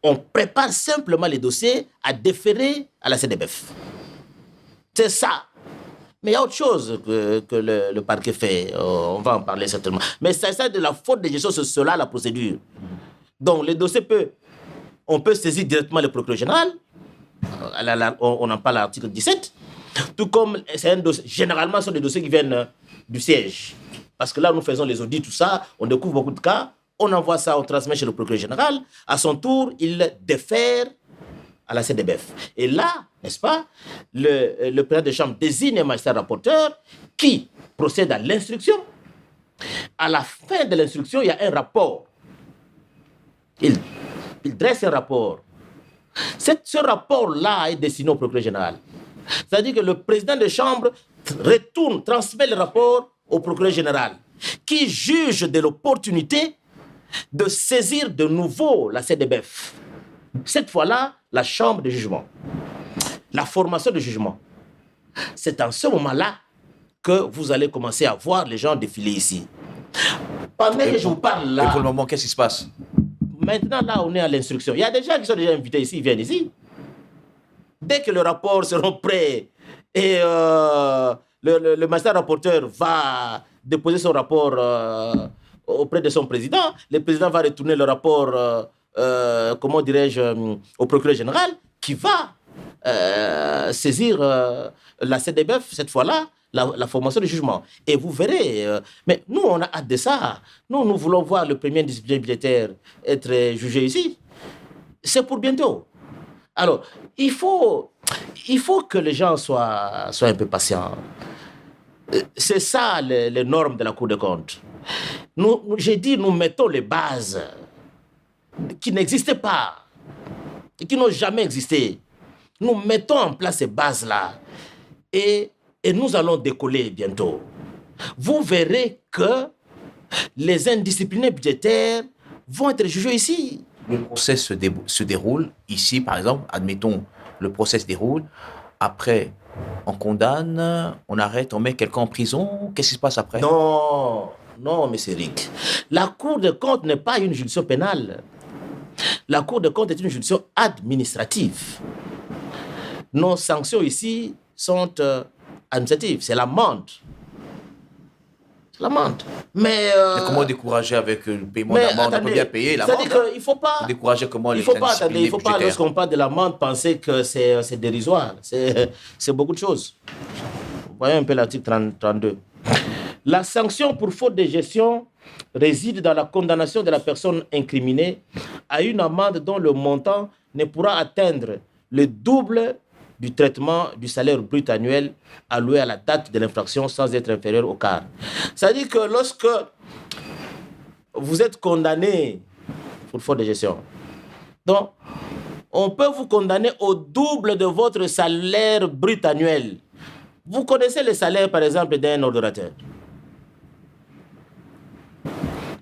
On prépare simplement les dossiers à déférer à la CDBF. C'est ça. Mais il y a autre chose que le parquet fait. On va en parler certainement. Mais c'est ça de la faute de gestion, c'est cela la procédure. Donc, les dossiers on peut saisir directement le procureur général. On en parle à l'article 17. Tout comme c'est un dossier, généralement, ce sont des dossiers qui viennent du siège. Parce que là, nous faisons les audits, tout ça, on découvre beaucoup de cas, on envoie ça, on transmet chez le procureur général. À son tour, il défère à la CDBF. Et là, n'est-ce pas, le président de chambre désigne un magistrat rapporteur qui procède à l'instruction. À la fin de l'instruction, il y a un rapport. Il dresse un rapport. Ce rapport-là est destiné au procureur général. C'est-à-dire que le président de chambre transmet le rapport au procureur général, qui juge de l'opportunité de saisir de nouveau la CDBF. Cette fois-là, la chambre de jugement. La formation de jugement. C'est en ce moment-là que vous allez commencer à voir les gens défiler ici. Pendant que je vous parle là... Et pour le moment, qu'est-ce qui se passe? Maintenant, là, on est à l'instruction. Il y a des gens qui sont déjà invités ici, ils viennent ici. Dès que le rapport sera prêt et le magistrat rapporteur va déposer son rapport auprès de son président, le président va retourner le rapport, comment dirais-je, au procureur général qui va saisir la CDBF, cette fois-là, la formation de jugement. Et vous verrez, mais nous, on a hâte de ça. Nous voulons voir le premier disciplinaire budgétaire être jugé ici. C'est pour bientôt. Alors, il faut que les gens soient un peu patients. C'est ça les normes de la Cour des comptes. J'ai dit, nous mettons les bases qui n'existaient pas et qui n'ont jamais existé. Nous mettons en place ces bases-là et nous allons décoller bientôt. Vous verrez que les indisciplinés budgétaires vont être jugés ici. Le procès se déroule ici, par exemple, admettons, le procès se déroule, après, on condamne, on arrête, on met quelqu'un en prison, qu'est-ce qui se passe après? Non, mais c'est Rick. La Cour des comptes n'est pas une juridiction pénale. La Cour des comptes est une juridiction administrative. Nos sanctions ici sont administratives, c'est l'amende. L'amende. Mais comment décourager avec le paiement d'amende? On peut bien payer l'amende. C'est-à-dire qu'il ne faut pas... Décourager comment les il faut pas, lorsqu'on parle de l'amende, penser que c'est dérisoire. C'est beaucoup de choses. Vous voyez un peu l'article 32. La sanction pour faute de gestion réside dans la condamnation de la personne incriminée à une amende dont le montant ne pourra atteindre le double du traitement du salaire brut annuel alloué à la date de l'infraction sans être inférieur au quart. C'est-à-dire que lorsque vous êtes condamné pour faute de gestion, donc on peut vous condamner au double de votre salaire brut annuel. Vous connaissez le salaire, par exemple, d'un ordonnateur.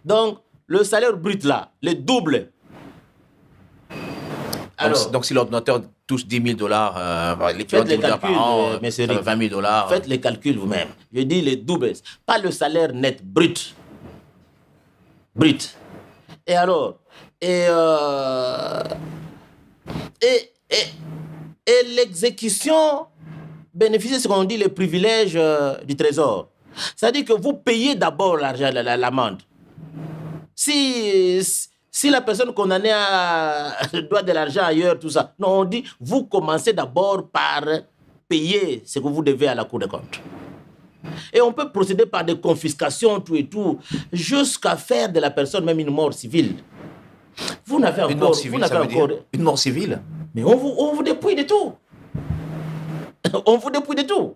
Donc, le salaire brut là, le double. Alors, donc si l'ordinateur touche $10 000, faites les calculs, par an, monsieur ça fait Rick. $20 000. Faites les calculs vous-même. Je dis le double, pas le salaire net brut. Brut. Et alors, et l'exécution bénéficie de ce qu'on dit les privilèges du trésor. C'est-à-dire que vous payez d'abord l'argent, l'amende. Si la personne condamnée doit de l'argent ailleurs, tout ça, non, on dit, vous commencez d'abord par payer ce que vous devez à la Cour des comptes. Et on peut procéder par des confiscations, tout et tout, jusqu'à faire de la personne même une mort civile. Vous n'avez encore... Une mort civile, ça veut dire une mort civile? Mais on vous dépouille de tout. On vous dépouille de tout.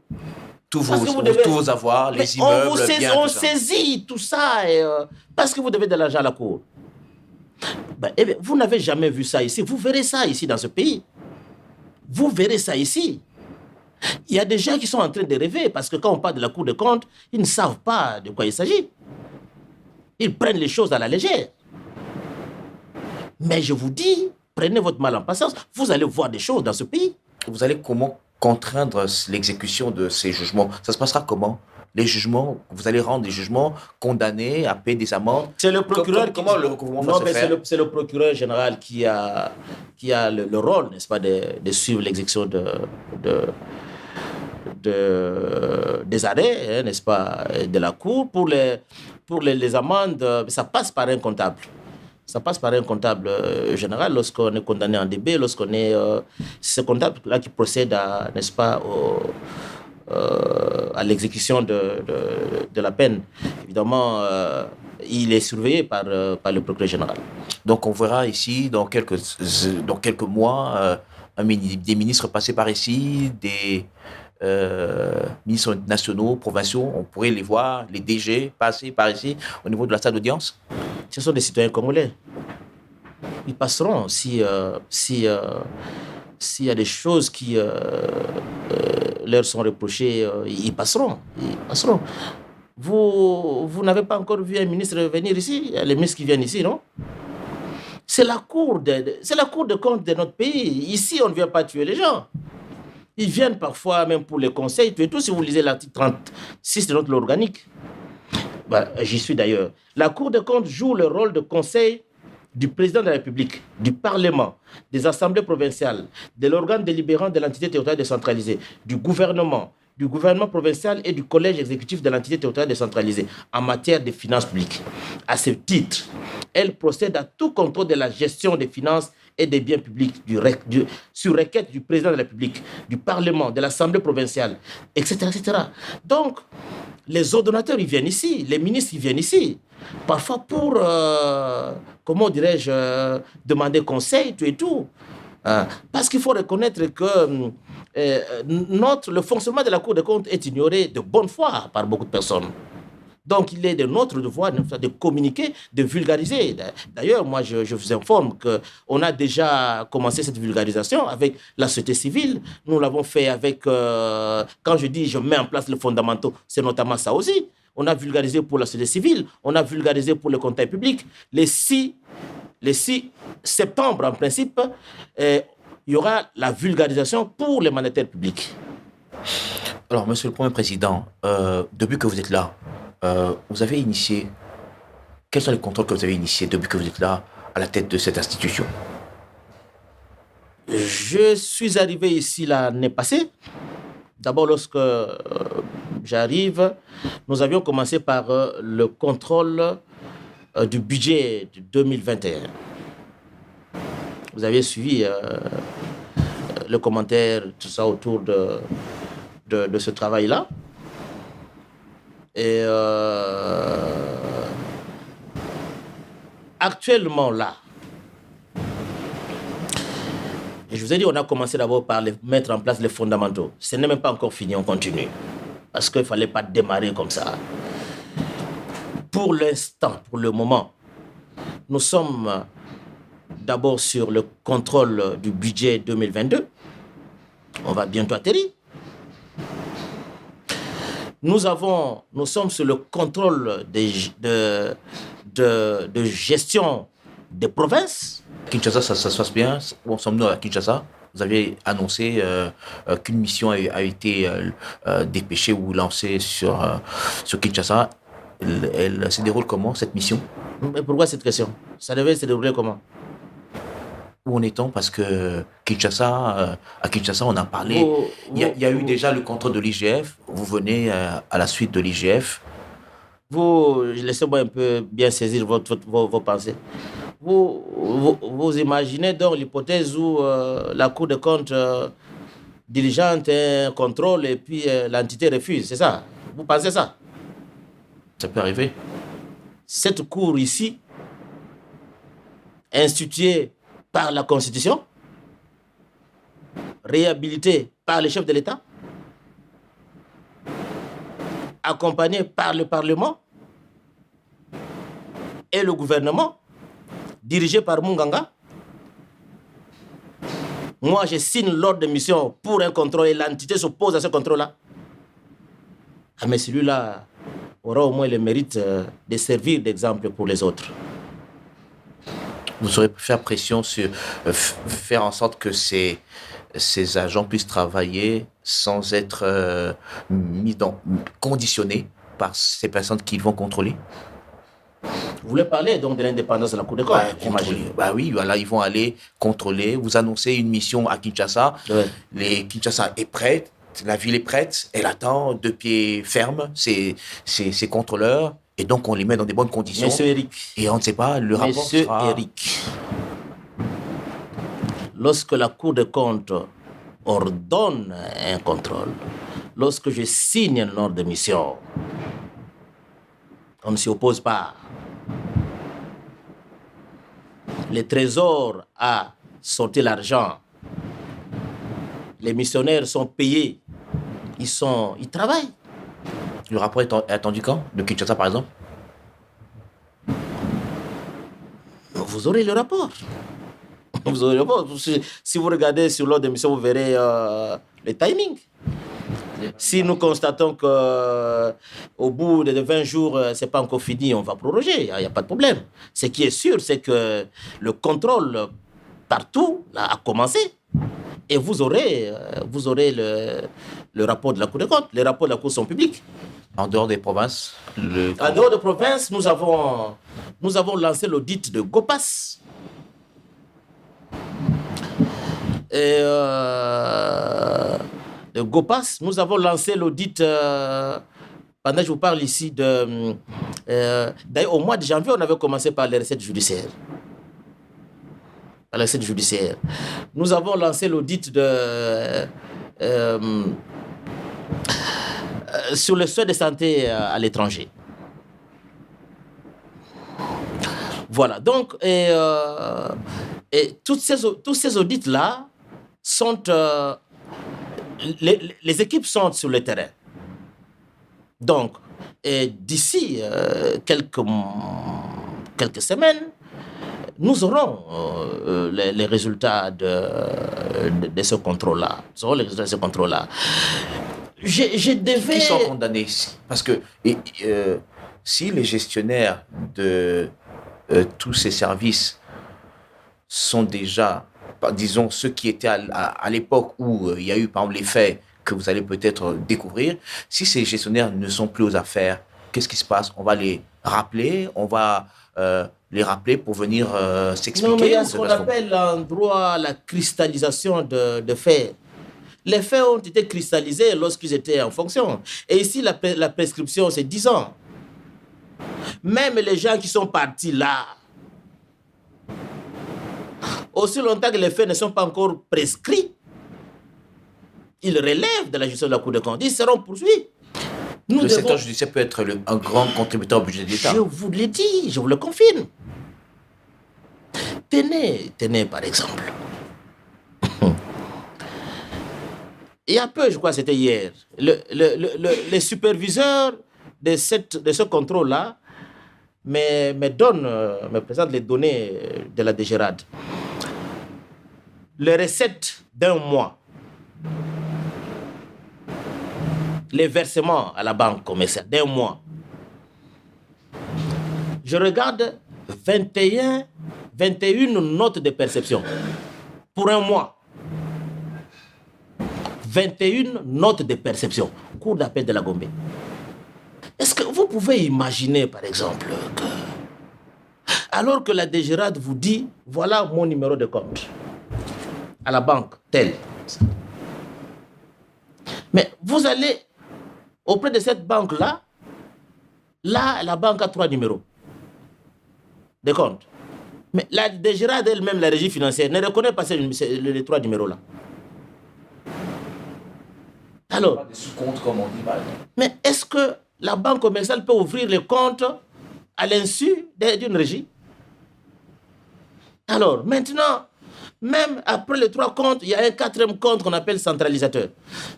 Tous vos avoirs, les immeubles, on saisit tout ça parce que vous devez de l'argent à la Cour. Vous n'avez jamais vu ça ici. Vous verrez ça ici dans ce pays. Vous verrez ça ici. Il y a des gens qui sont en train de rêver parce que quand on parle de la Cour des comptes, ils ne savent pas de quoi il s'agit. Ils prennent les choses à la légère. Mais je vous dis, prenez votre mal en patience, vous allez voir des choses dans ce pays. Vous allez comment contraindre l'exécution de ces jugements? Ça se passera comment? Les jugements, vous allez rendre des jugements condamnés à payer des amendes. C'est le procureur comment le recouvrement va se faire? C'est le procureur général qui a le rôle, n'est-ce pas, de suivre l'exécution des arrêts, n'est-ce pas, de la Cour. Pour les amendes, ça passe par un comptable. Ça passe par un comptable général lorsqu'on est condamné en DB, lorsqu'on est... c'est ce comptable-là qui procède à, n'est-ce pas, à l'exécution de la peine. Évidemment, il est surveillé par le procureur général. Donc on verra ici, dans quelques mois, des ministres passer par ici, des ministres nationaux, provinciaux, on pourrait les voir, les DG passer par ici, au niveau de la salle d'audience. Ce sont des citoyens congolais. Ils passeront s'il y a des choses qui leur sont reprochées, ils passeront. Vous n'avez pas encore vu un ministre venir ici? Il y a les ministres qui viennent ici, non? C'est la cour de compte de notre pays. Ici, on ne vient pas tuer les gens. Ils viennent parfois même pour les conseils, tout et tout, si vous lisez l'article 36 de notre loi organique. J'y suis d'ailleurs. La Cour des comptes joue le rôle de conseil du président de la République, du Parlement, des assemblées provinciales, de l'organe délibérant de l'entité territoriale décentralisée, du gouvernement provincial et du collège exécutif de l'entité territoriale décentralisée en matière de finances publiques. À ce titre, elle procède à tout contrôle de la gestion des finances et des biens publics sur requête du président de la République, du Parlement, de l'Assemblée provinciale, etc., etc. Donc, les ordonnateurs, ils viennent ici, les ministres, ils viennent ici, parfois pour, comment dirais-je, demander conseil, tout et tout. Parce qu'il faut reconnaître que le fonctionnement de la Cour des comptes est ignoré de bonne foi par beaucoup de personnes. Donc, il est de notre devoir de communiquer, de vulgariser. D'ailleurs, moi, je vous informe qu'on a déjà commencé cette vulgarisation avec la société civile. Nous l'avons fait avec, quand je dis je mets en place les fondamentaux, c'est notamment ça aussi. On a vulgarisé pour la société civile, on a vulgarisé pour le comptable public. Les 6 septembre, en principe, il y aura la vulgarisation pour les mandataires publics. Alors, Monsieur le Premier Président, depuis que vous êtes là, vous avez initié... Quels sont les contrôles que vous avez initiés depuis que vous êtes là, à la tête de cette institution? Je suis arrivé ici l'année passée. D'abord, lorsque j'arrive, nous avions commencé par le contrôle du budget de 2021. Vous avez suivi le commentaire, tout ça autour de ce travail-là. Et actuellement là, et je vous ai dit, on a commencé d'abord par mettre en place les fondamentaux. Ce n'est même pas encore fini, on continue. Parce qu'il ne fallait pas démarrer comme ça. Pour l'instant, pour le moment, nous sommes d'abord sur le contrôle du budget 2022. On va bientôt atterrir. Nous sommes sur le contrôle de gestion des provinces. Kinshasa, ça se passe bien. Où sommes-nous à Kinshasa? Vous avez annoncé qu'une mission a été dépêchée ou lancée sur Kinshasa. Elle se déroule comment, cette mission? Mais pourquoi cette question? Ça devait se dérouler comment? Où en est-on? Parce que Kinshasa, à Kinshasa, on a parlé. Il y a eu déjà le contrôle de l'IGF. Vous venez à la suite de l'IGF. Laissez-moi un peu bien saisir vos pensées. Vous imaginez donc l'hypothèse où la Cour des comptes diligente un contrôle et puis l'entité refuse, c'est ça? Vous pensez ça? Ça peut arriver. Cette Cour ici, instituée par la Constitution, réhabilitée par les chefs de l'État, accompagnée par le Parlement et le gouvernement, dirigé par Munganga. Moi, je signe l'ordre de mission pour un contrôle et l'entité s'oppose à ce contrôle-là. Ah, mais celui-là aura au moins le mérite de servir d'exemple pour les autres. Vous saurez faire pression sur faire en sorte que ces agents puissent travailler sans être conditionnés par ces personnes qu'ils vont contrôler? Vous voulez parler donc de l'indépendance de la Cour des comptes, j'imagine? Bah oui, voilà, ils vont aller contrôler. Vous annoncez une mission à Kinshasa. Ouais. Kinshasa est prête, la ville est prête, elle attend de pied ferme ses contrôleurs. Et donc, on les met dans des bonnes conditions. Monsieur Eric. Et on ne sait pas, le rapport Monsieur sera... Eric, lorsque la Cour des comptes ordonne un contrôle, lorsque je signe un ordre de mission, on ne s'y oppose pas. Le Trésor a sorti l'argent. Les missionnaires sont payés. Ils travaillent. Le rapport est attendu quand? De Kinshasa, par exemple? Vous aurez le rapport. Vous aurez le rapport. Si vous regardez sur l'ordre d'émission, vous verrez le timing. Si nous constatons qu'au bout de 20 jours, ce n'est pas encore fini, on va proroger. Il n'y a pas de problème. Ce qui est sûr, c'est que le contrôle partout là, a commencé. Et vous aurez le rapport de la Cour des comptes. Les rapports de la Cour sont publics. En dehors des provinces? En dehors des provinces, nous avons lancé l'audit de GOPAS. Et de GOPAS, nous avons lancé l'audit, pendant que je vous parle ici, d'ailleurs au mois de janvier, on avait commencé par les recettes judiciaires. Par les recettes judiciaires. Nous avons lancé l'audit sur les soins de santé à l'étranger. Voilà, donc, et tous ces audits-là sont... les équipes sont sur le terrain. Donc, d'ici quelques semaines, nous aurons les résultats de ce contrôle-là. Nous aurons les résultats de ce contrôle-là. Qui sont condamnés? Parce que si les gestionnaires de tous ces services sont déjà, disons, ceux qui étaient à l'époque où il y a eu, par exemple, les faits que vous allez peut-être découvrir, si ces gestionnaires ne sont plus aux affaires, qu'est-ce qui se passe? On va les rappeler, pour venir s'expliquer. Non, mais il y a ce qu'on appelle en droit la cristallisation de faits. Les faits ont été cristallisés lorsqu'ils étaient en fonction. Et ici, la prescription, c'est 10 ans. Même les gens qui sont partis là, aussi longtemps que les faits ne sont pas encore prescrits, ils relèvent de la justice de la Cour des comptes. Ils seront poursuivis. Le secteur judiciaire peut être un grand contributeur au budget de l'État. Je vous l'ai dit, je vous le confirme. Tenez par exemple. Il y a peu, je crois, c'était hier, les superviseurs de ce contrôle-là me présentent les données de la DGRAD. Les recettes d'un mois, les versements à la banque commerciale d'un mois. Je regarde 21 notes de perception pour un mois. 21 notes de perception. Cour d'appel de la Gombe. Est-ce que vous pouvez imaginer, par exemple, que alors que la DGRAD vous dit, voilà mon numéro de compte à la banque telle. Mais vous allez auprès de cette banque-là, la banque a 3 numéros de compte. Mais la DGRAD elle-même, la régie financière, ne reconnaît pas les 3 numéros-là. Alors, des sous-comptes, comme on dit, par exemple. Mais est-ce que la banque commerciale peut ouvrir les comptes à l'insu d'une régie? Alors, maintenant, même après les 3 comptes, il y a un 4e compte qu'on appelle centralisateur.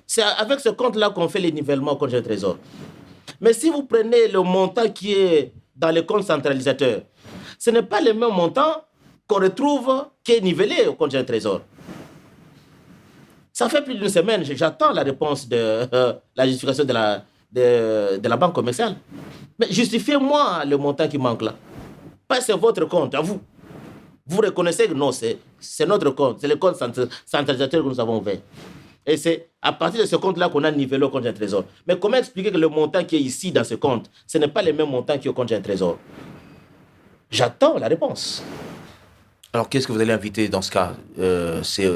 C'est avec ce compte-là qu'on fait les nivellements au compte du trésor. Mais si vous prenez le montant qui est dans le compte centralisateur, ce n'est pas le même montant qu'on retrouve qui est nivelé au compte du trésor. Ça fait plus d'une semaine, j'attends la réponse de la justification de la banque commerciale. Mais justifiez-moi le montant qui manque là. Pas c'est votre compte, à vous. Vous reconnaissez que non, c'est notre compte, c'est le compte centralisateur que nous avons ouvert. Et c'est à partir de ce compte-là qu'on a nivelé au compte du trésor. Mais comment expliquer que le montant qui est ici dans ce compte, ce n'est pas le même montant qui est au compte du trésor? J'attends la réponse. Alors, qu'est-ce que vous allez inviter dans ce cas? C'est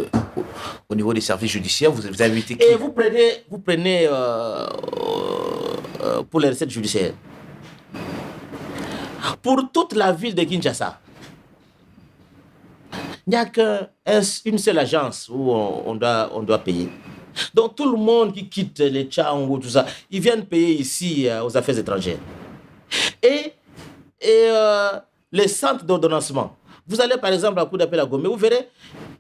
au niveau des services judiciaires, vous invitez qui? Et vous prenez pour les recettes judiciaires. Pour toute la ville de Kinshasa, il n'y a qu'une seule agence où on doit payer. Donc, tout le monde qui quitte les Tchangou, tout ça, ils viennent payer ici aux affaires étrangères. Et les centres d'ordonnancement. Vous allez par exemple à la cour d'appel à Gombe, vous verrez,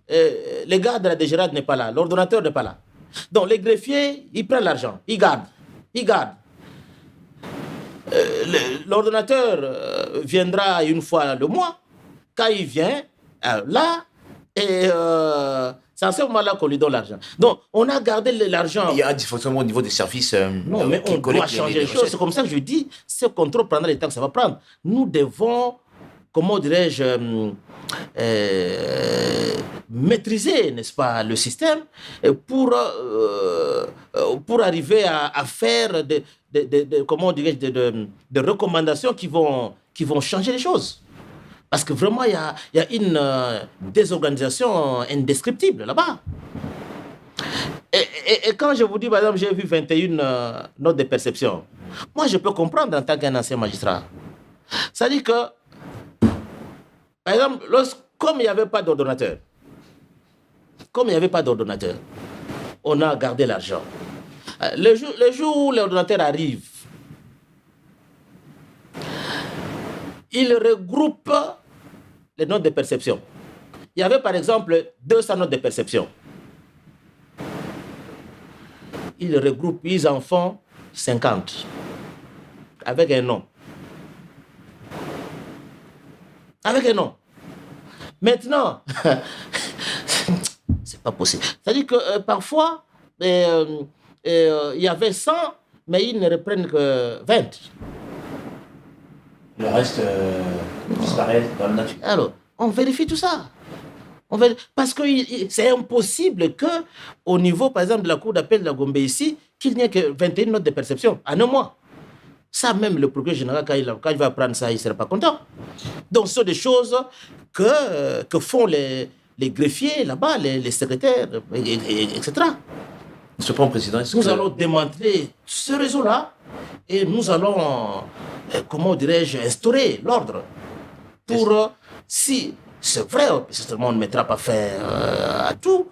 les gars de la DGRAD n'est pas là, l'ordonnateur n'est pas là. Donc les greffiers, ils prennent l'argent, ils gardent. L'ordonnateur viendra une fois le mois. Quand il vient, là, et c'est à ce moment-là qu'on lui donne l'argent. Donc on a gardé l'argent. Il y a un dysfonctionnement au niveau des services. Non, mais on doit changer les choses. C'est comme ça que je dis, ce contrôle prendra le temps que ça va prendre. Nous devons, comment dirais-je, maîtriser, n'est-ce pas, le système pour arriver à faire des recommandations qui vont changer les choses. Parce que vraiment, il y a une désorganisation indescriptible là-bas. Et quand je vous dis, par exemple, j'ai vu 21 notes de perception, moi, je peux comprendre en tant qu'un ancien magistrat. Ça dit que, par exemple, comme il n'y avait pas d'ordonnateur, on a gardé l'argent. Le jour où l'ordonnateur arrive, il regroupe les notes de perception. Il y avait par exemple 200 notes de perception. Il regroupe, ils en font 50 avec un nom. Maintenant, c'est pas possible. C'est-à-dire que parfois, il y avait 100, mais ils ne reprennent que 20. Le reste disparaît dans la nature. Alors, on vérifie tout ça. Parce que c'est impossible qu'au niveau, par exemple, de la cour d'appel de la Gombe ici, qu'il n'y ait que 21 notes de perception en un mois. Ça, même le procureur général, quand il va prendre ça, il ne sera pas content. Donc, ce sont des choses que font les greffiers là-bas, les secrétaires, etc. Cependant, Président, nous allons démanteler ce réseau-là et nous allons, comment dirais-je, instaurer l'ordre. Pour, si c'est vrai, certainement on ne mettra pas fin à tout,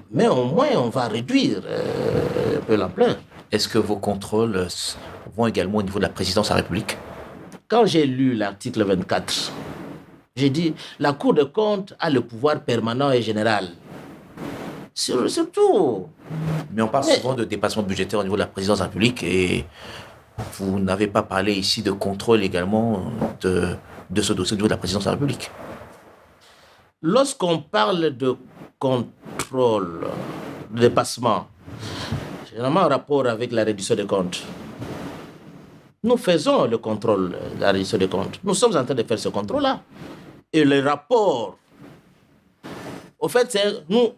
mais au moins on va réduire un peu l'ampleur. Est-ce que vos contrôles vont également au niveau de la présidence de la République? Quand j'ai lu l'article 24, j'ai dit la Cour des comptes a le pouvoir permanent et général. Surtout. Mais on parle souvent de dépassement budgétaire au niveau de la présidence de la République et vous n'avez pas parlé ici de contrôle également de ce dossier au niveau de la présidence de la République. Lorsqu'on parle de contrôle, de dépassement, généralement en rapport avec la reddition des comptes, nous faisons le contrôle de la reddition des comptes. Nous sommes en train de faire ce contrôle-là. Et le rapport, au fait, nous,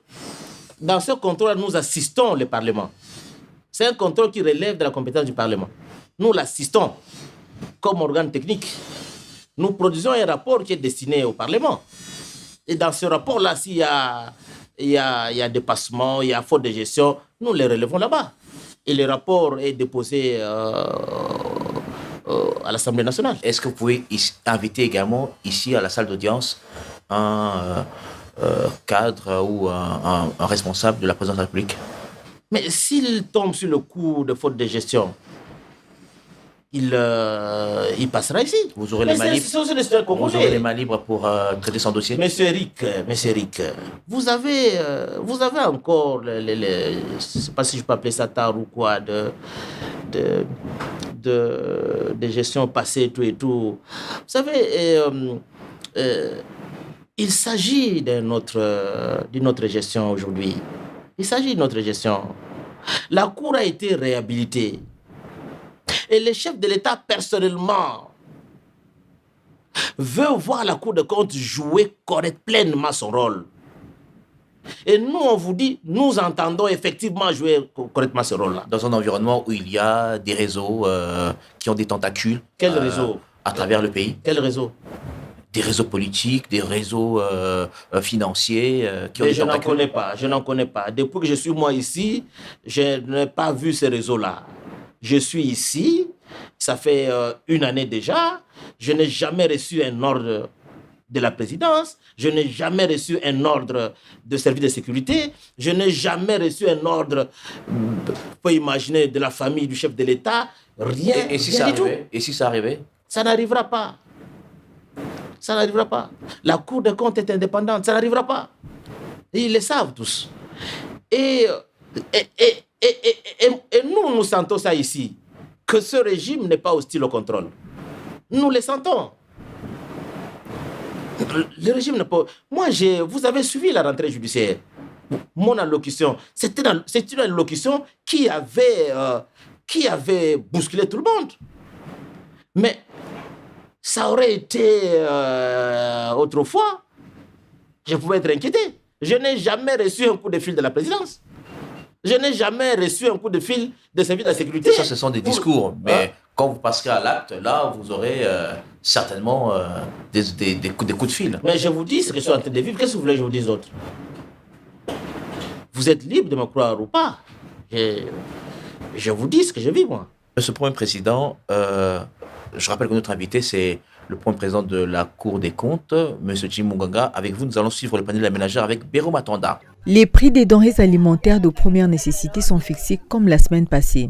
dans ce contrôle, nous assistons le Parlement. C'est un contrôle qui relève de la compétence du Parlement. Nous l'assistons comme organe technique. Nous produisons un rapport qui est destiné au Parlement. Et dans ce rapport-là, s'il y a dépassement, il y a faute de gestion, nous les relevons là-bas. Et le rapport est déposé à l'Assemblée nationale. Est-ce que vous pouvez inviter également ici à la salle d'audience un cadre ou un responsable de la présidence de la République? Mais s'il tombe sur le coup de faute de gestion, il passera ici. Vous aurez les mains libres pour traiter son dossier. Monsieur Eric, vous avez encore, je ne sais pas si je peux appeler ça tard ou quoi, de gestion passée, tout et tout. Vous savez, il s'agit d'une autre gestion aujourd'hui. Il s'agit d'une autre gestion. La Cour a été réhabilitée. Et le chef de l'État, personnellement, veut voir la Cour des comptes jouer pleinement son rôle. Et nous, on vous dit, nous entendons effectivement jouer correctement ce rôle-là. Dans un environnement où il y a des réseaux qui ont des tentacules. Quel réseau? À travers le pays. Quel réseau? Des réseaux politiques, des réseaux financiers qui ont des tentacules. Je n'en connais pas. Depuis que je suis moi ici, je n'ai pas vu ces réseaux-là. Je suis ici, ça fait une année déjà. Je n'ai jamais reçu un ordre de la présidence. Je n'ai jamais reçu un ordre de service de sécurité. Je n'ai jamais reçu un ordre, vous pouvez imaginer, de la famille du chef de l'État. Rien. Et si ça arrivait? Et si ça arrivait? Ça n'arrivera pas. Ça n'arrivera pas. La Cour des comptes est indépendante. Ça n'arrivera pas. Et ils le savent tous. Et nous sentons ça ici, que ce régime n'est pas hostile au contrôle. Nous le sentons. Le régime n'est pas... Moi, vous avez suivi la rentrée judiciaire. Mon allocution, c'est une allocution qui avait bousculé tout le monde. Mais ça aurait été autrefois, je pouvais être inquiété. Je n'ai jamais reçu un coup de fil de la présidence. Je n'ai jamais reçu un coup de fil de service de la sécurité. Ça, ce sont des discours. Mais quand vous passerez à l'acte, là, vous aurez certainement des coups de fil. Mais je vous dis ce que je suis en train de vivre. Qu'est-ce que vous voulez que je vous dise autre? Vous êtes libre de me croire ou pas. Je vous dis ce que je vis, moi. Monsieur le Premier Président, je rappelle que notre invité, c'est le Premier Président de la Cour des comptes, M. Jim Munganga. Avec vous, nous allons suivre le panel de la ménagère avec Béro Matanda. Les prix des denrées alimentaires de première nécessité sont fixés comme la semaine passée.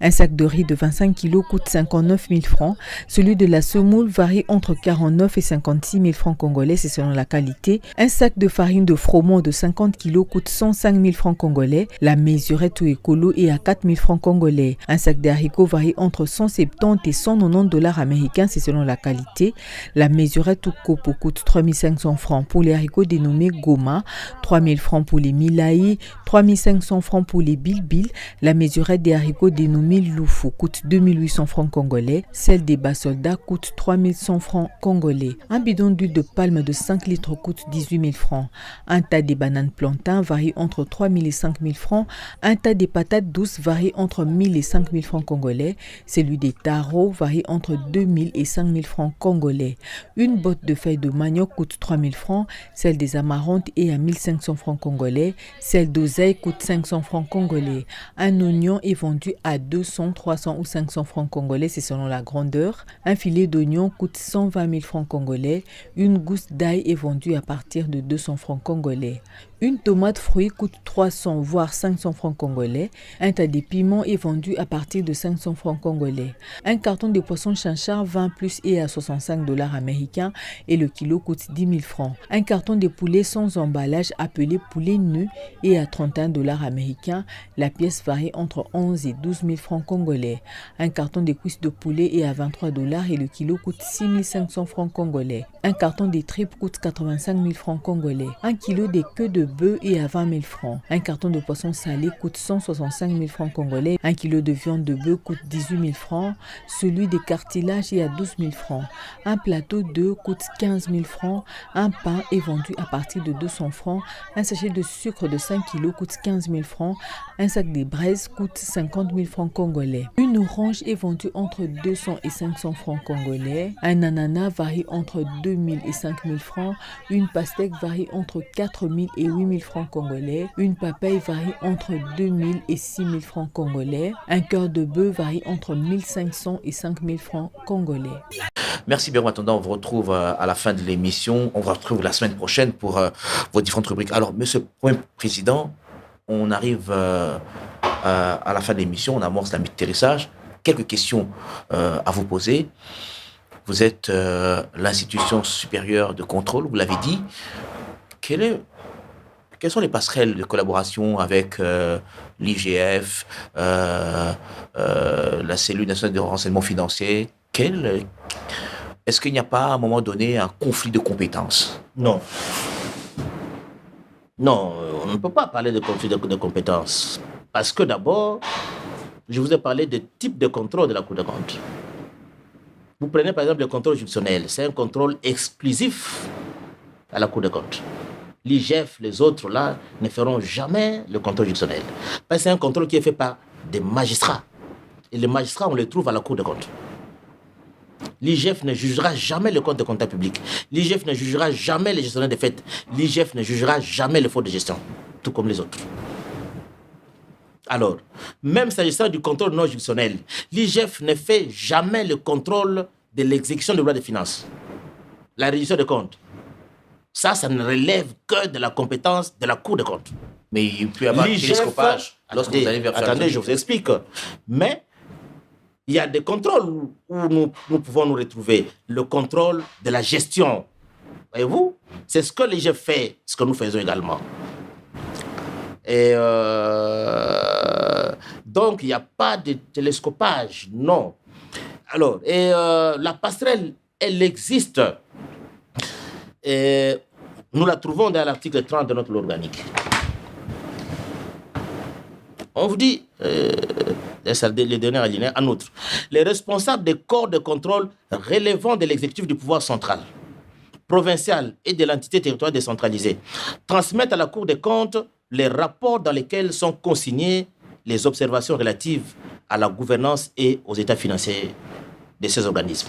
Un sac de riz de 25 kg coûte 59 000 francs. Celui de la semoule varie entre 49 et 56 000 francs congolais, c'est selon la qualité. Un sac de farine de froment de 50 kg coûte 105 000 francs congolais. La mesurette ou écolo est à 4 000 francs congolais. Un sac d'haricots varie entre 170 et 190 dollars américains, c'est selon la qualité. La mesurette ou copo coûte 3 500 francs pour les haricots dénommés Goma, 3 000 francs pour les Milaï, 3 500 francs pour les Bilbil. La mesurette des haricots dénommés Loufou coûte 2 800 francs congolais. Celle des bas soldats coûte 3 100 francs congolais. Un bidon d'huile de palme de 5 litres coûte 18 000 francs. Un tas des bananes plantains varie entre 3 000 et 5 000 francs. Un tas des patates douces varie entre 1 000 et 5 000 francs congolais. Celui des tarots varie entre 2 000 et 5 000 francs congolais. Une botte de feuilles de manioc coûte 3 000 francs. Celle des amarantes est à 1 500 francs congolais. Celle d'oseille coûte 500 francs congolais. Un oignon est vendu à 200, 300 ou 500 francs congolais, c'est selon la grandeur. Un filet d'oignon coûte 120 000 francs congolais. Une gousse d'ail est vendue à partir de 200 francs congolais. Une tomate fruit coûte 300 voire 500 francs congolais. Un tas de piments est vendu à partir de 500 francs congolais. Un carton de poisson chinchard 20 plus est à 65 dollars américains et le kilo coûte 10 000 francs. Un carton de poulet sans emballage appelé poulet nu est à 31 dollars américains. La pièce varie entre 11 et 12 000 francs congolais. Un carton de cuisses de poulet est à 23 dollars et le kilo coûte 6 500 francs congolais. Un carton de tripes coûte 85 000 francs congolais. Un kilo de queue de bœuf est à 20 000 francs. Un carton de poisson salé coûte 165 000 francs congolais. Un kilo de viande de bœuf coûte 18 000 francs. Celui de cartilage est à 12 000 francs. Un plateau d'œufs coûte 15 000 francs. Un pain est vendu à partir de 200 francs. Un sachet de sucre de 5 kg coûte 15 000 francs. Un sac de braise coûte 50 000 francs congolais. Une orange est vendue entre 200 et 500 francs congolais. Un ananas varie entre 2 000 et 5 000 francs. Une pastèque varie entre 4 000 et 8 000 francs congolais. Une papaye varie entre 2 000 et 6 000 francs congolais. Un cœur de bœuf varie entre 1 500 et 5 000 francs congolais. Merci Béro Matanda, on vous retrouve à la fin de l'émission. On vous retrouve la semaine prochaine pour vos différentes rubriques. Alors, Monsieur le Premier Président, on arrive à la fin de l'émission, on amorce la atterrissage. Quelques questions à vous poser. Vous êtes l'institution supérieure de contrôle, vous l'avez dit. Quelles sont les passerelles de collaboration avec l'IGF, la cellule nationale de renseignement financier? Est-ce qu'il n'y a pas à un moment donné un conflit de compétences? Non. Non, on ne peut pas parler de conflit de compétences. Parce que d'abord, je vous ai parlé des types de contrôle de la Cour des comptes. Vous prenez par exemple le contrôle juridictionnel. C'est un contrôle exclusif à la Cour des comptes. L'IGF, les autres là, ne feront jamais le contrôle juridictionnel. Parce que c'est un contrôle qui est fait par des magistrats. Et les magistrats, on les trouve à la Cour des comptes. L'IGF ne jugera jamais le compte de comptable public. L'IGF ne jugera jamais les gestionnaires de fêtes. L'IGF ne jugera jamais le fautes de gestion, tout comme les autres. Alors, même s'agissant du contrôle non juridictionnel, l'IGF ne fait jamais le contrôle de l'exécution de loi de finances. La réduction de comptes. Ça ne relève que de la compétence de la Cour des comptes. Mais il peut y avoir un télescopage lorsque vous allez vers... Attendez, je vous explique. Mais il y a des contrôles où nous pouvons nous retrouver. Le contrôle de la gestion. Voyez-vous, c'est ce que l'IGF fait, ce que nous faisons également. Et donc, il n'y a pas de télescopage, non. Alors, la passerelle, elle existe. Et nous la trouvons dans l'article 30 de notre loi organique. On vous dit, les dernières alinéas, en outre, les responsables des corps de contrôle relevant de l'exécutif du pouvoir central, provincial et de l'entité territoriale décentralisée transmettent à la Cour des comptes les rapports dans lesquels sont consignées les observations relatives à la gouvernance et aux états financiers de ces organismes.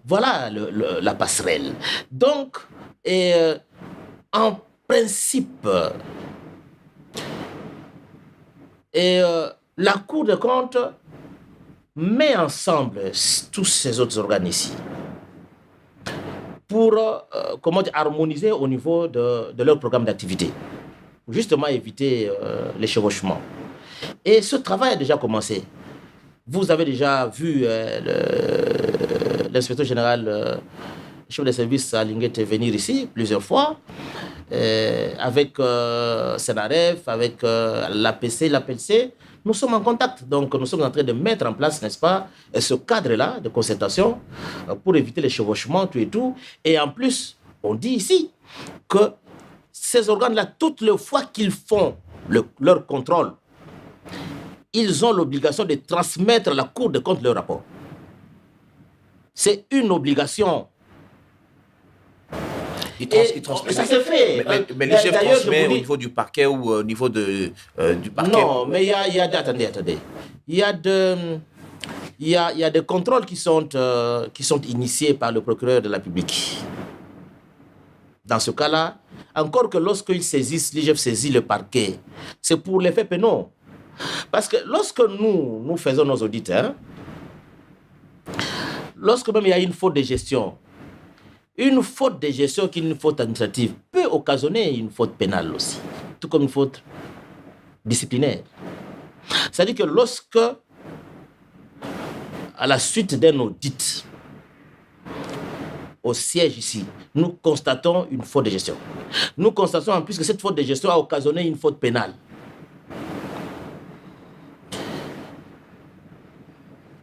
Voilà la passerelle. Donc, en principe, la Cour des comptes met ensemble tous ces autres organismes pour harmoniser au niveau de leur programme d'activité, pour justement éviter les chevauchements. Et ce travail a déjà commencé. Vous avez déjà vu l'inspecteur général, chef de service à Linguette venir ici plusieurs fois, avec Senaref, avec l'APC, l'APLC. Nous sommes en contact, donc nous sommes en train de mettre en place, n'est-ce pas, ce cadre-là de concertation pour éviter les chevauchements, tout et tout. Et en plus, on dit ici que ces organes-là, toutes les fois qu'ils font leur contrôle, ils ont l'obligation de transmettre à la Cour des comptes leur rapport. C'est une obligation. Ça se fait. Mais l'IGF transmet au niveau du parquet ou au niveau du parquet? Non, mais il y a attendez. Il y a des contrôles qui sont initiés par le procureur de la République. Dans ce cas-là, encore que lorsqu'ils saisissent, l'IGF saisit le parquet, c'est pour les faits pénaux. Parce que lorsque nous faisons nos audits, lorsque même il y a une faute de gestion, une faute de gestion qui est une faute administrative peut occasionner une faute pénale aussi, tout comme une faute disciplinaire. C'est-à-dire que lorsque, à la suite d'un audit, au siège ici, nous constatons une faute de gestion. Nous constatons en plus que cette faute de gestion a occasionné une faute pénale.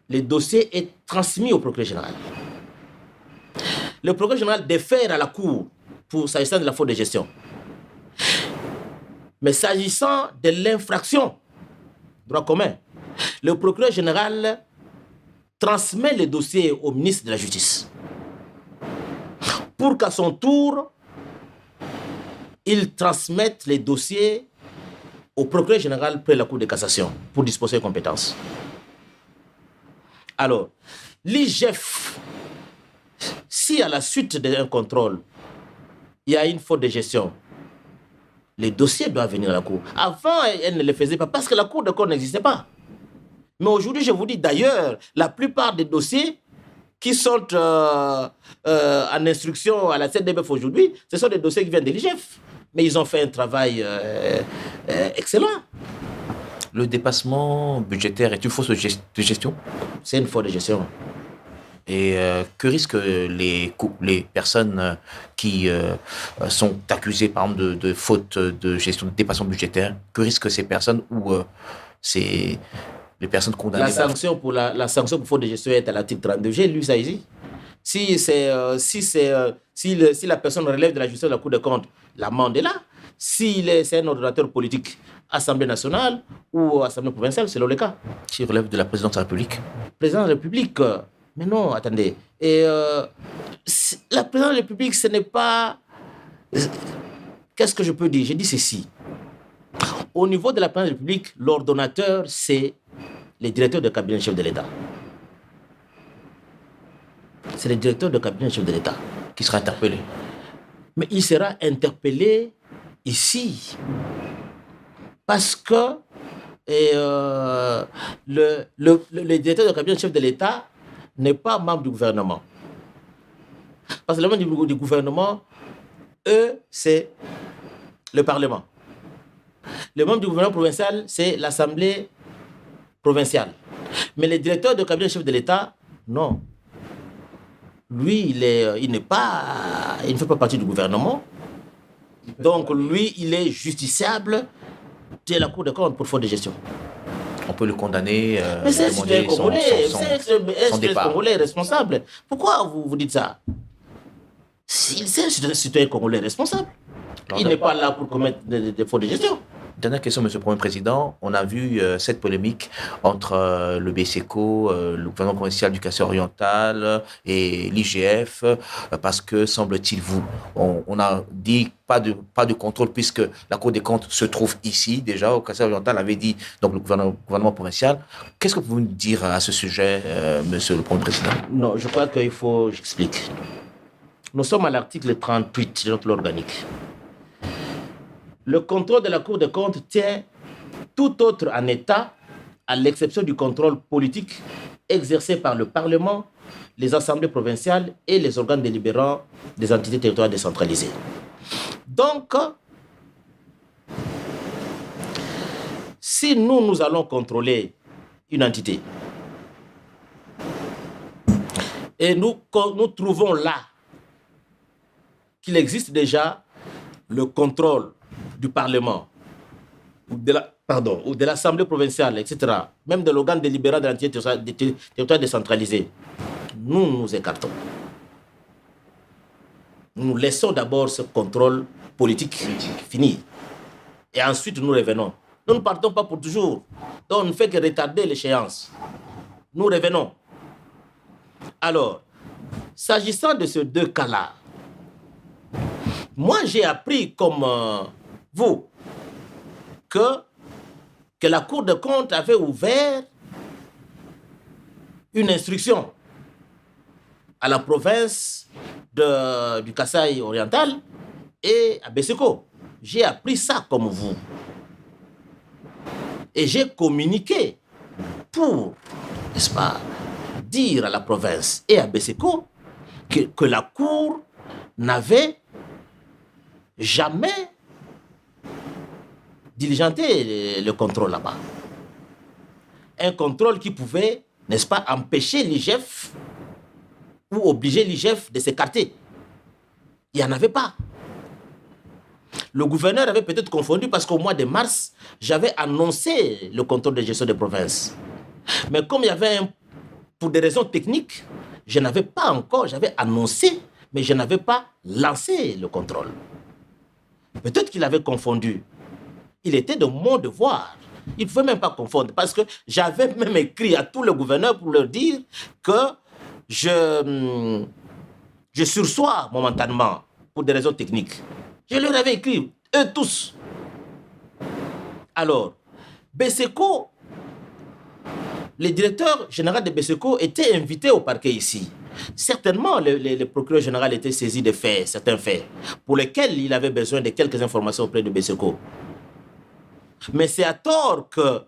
Le dossier est transmis au procureur général. Le procureur général défère à la Cour pour s'agissant de la faute de gestion. Mais s'agissant de l'infraction, droit commun, le procureur général transmet le dossier au ministre de la Justice pour qu'à son tour, il transmette les dossiers au procureur général près de la Cour de cassation pour disposer des compétences. Alors, l'IGF, si à la suite d'un contrôle, il y a une faute de gestion, les dossiers doivent venir à la Cour. Avant, elle ne le faisait pas parce que la Cour de compte n'existait pas. Mais aujourd'hui, je vous dis d'ailleurs, la plupart des dossiers qui sont en instruction à la CNDBF aujourd'hui, ce sont des dossiers qui viennent de l'IGF. Mais ils ont fait un travail excellent. Le dépassement budgétaire est une faute de gestion? C'est une faute de gestion. Et que risquent les personnes qui sont accusées, par exemple, de faute de gestion, de dépassement budgétaire? Que risquent ces personnes ou c'est les personnes condamnées? La sanction pour faute de gestion est à l'article 32. J'ai lu ça ici. Si la personne relève de la justice de la Cour des comptes, l'amende est là. C'est un ordonnateur politique, Assemblée nationale ou Assemblée provinciale, c'est le cas. Qui relève de la présidence de la République? Président de la République, mais non, attendez. Et la présidence de la République, ce n'est pas... Qu'est-ce que je peux dire? J'ai dit ceci. Au niveau de la présidence de la République, l'ordonnateur, c'est les directeurs de cabinet chef de l'État. C'est le directeur de cabinet chef de l'État Qui sera interpellé. Mais il sera interpellé ici. Parce que le directeur de cabinet chef de l'État n'est pas membre du gouvernement. Parce que le membre du gouvernement, eux, c'est le Parlement. Le membre du gouvernement provincial, c'est l'Assemblée provinciale. Mais le directeur de cabinet chef de l'État, non. Lui, il ne fait pas partie du gouvernement. Donc, lui, il est justiciable de la Cour des comptes pour faute de gestion. On peut le condamner. Mais c'est un citoyen congolais. Son Congolais responsable. Pourquoi vous dites ça? C'est un citoyen congolais responsable. Il n'est pas là pour commettre des fautes de gestion. Dernière question, Monsieur le Premier Président. On a vu cette polémique entre le BCECO, le gouvernement provincial du Kassai oriental et l'IGF, parce que, semble-t-il, on a dit pas de contrôle puisque la Cour des comptes se trouve ici, déjà, au Kassai oriental, avait dit donc le gouvernement provincial. Qu'est-ce que vous pouvez nous dire à ce sujet, Monsieur le Premier Président? Non, je crois qu'il faut... J'explique. Nous sommes à l'article 38 de notre loi organique. Le contrôle de la Cour des comptes tient tout autre en État, à l'exception du contrôle politique exercé par le Parlement, les assemblées provinciales et les organes délibérants des entités territoriales décentralisées. Donc, si nous allons contrôler une entité et nous trouvons là qu'il existe déjà le contrôle du Parlement, ou de l'Assemblée provinciale, etc., même de l'organe délibérant de l'entité territoriale décentralisée, nous nous écartons. Nous laissons d'abord ce contrôle politique finir. Et ensuite, nous revenons. Nous ne partons pas pour toujours. Donc, on ne fait que retarder l'échéance. Nous revenons. Alors, s'agissant de ces deux cas-là, moi, j'ai appris comme vous que la Cour des comptes avait ouvert une instruction à la province du Kassai oriental et à BCECO. J'ai appris ça comme vous. Et j'ai communiqué pour, n'est-ce pas, dire à la province et à BCECO que la Cour n'avait jamais diligenté le contrôle là-bas. Un contrôle qui pouvait, n'est-ce pas, empêcher l'IGF ou obliger l'IGF de s'écarter. Il n'y en avait pas. Le gouverneur avait peut-être confondu parce qu'au mois de mars, j'avais annoncé le contrôle de gestion des provinces. Mais comme il y avait, pour des raisons techniques, je n'avais pas encore, j'avais annoncé, mais je n'avais pas lancé le contrôle. Peut-être qu'il avait confondu. Il était de mon devoir. Il ne pouvait même pas confondre parce que j'avais même écrit à tous les gouverneurs pour leur dire que je sursois momentanément pour des raisons techniques. Je leur avais écrit, eux tous. Alors, BESECO, le directeur général de BESECO était invité au parquet ici. Certainement, le procureur général était saisi de faits, certains faits, pour lesquels il avait besoin de quelques informations auprès de BESECO. Mais c'est à tort que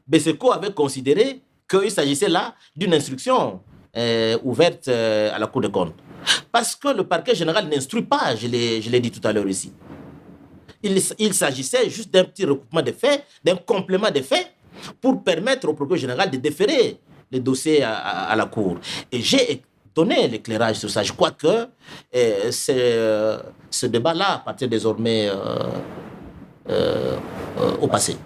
BESECO avait considéré qu'il s'agissait là d'une instruction ouverte à la Cour des comptes. Parce que le parquet général n'instruit pas, je l'ai dit tout à l'heure ici. Il s'agissait juste d'un petit recoupement de faits, d'un complément de faits, pour permettre au procureur général de déférer les dossiers à la Cour. Et j'ai donné l'éclairage sur ça. Je crois que ce débat-là appartient désormais au passé.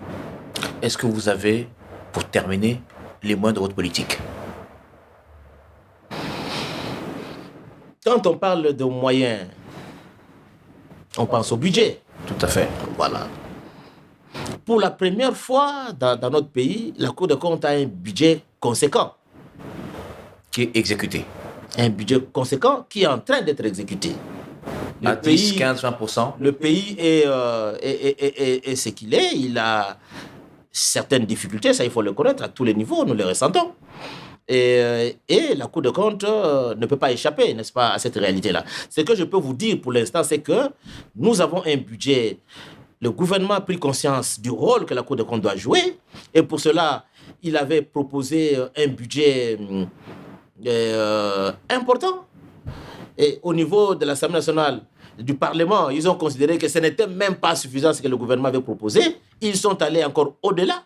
Est-ce que vous avez, pour terminer, les moyens de votre politique? Quand on parle de moyens, on pense au budget. Tout à fait. Voilà. Pour la première fois dans notre pays, la Cour des comptes a un budget conséquent. Qui est exécuté. Un budget conséquent qui est en train d'être exécuté. À 10, 15, 20%. Le pays est ce qu'il est. Il a certaines difficultés, ça il faut le connaître, à tous les niveaux, nous les ressentons. Et la Cour des comptes ne peut pas échapper, n'est-ce pas, à cette réalité-là. Ce que je peux vous dire pour l'instant, c'est que nous avons un budget. Le gouvernement a pris conscience du rôle que la Cour des comptes doit jouer. Et pour cela, il avait proposé un budget important. Et au niveau de l'Assemblée nationale, du Parlement, ils ont considéré que ce n'était même pas suffisant ce que le gouvernement avait proposé. Ils sont allés encore au-delà.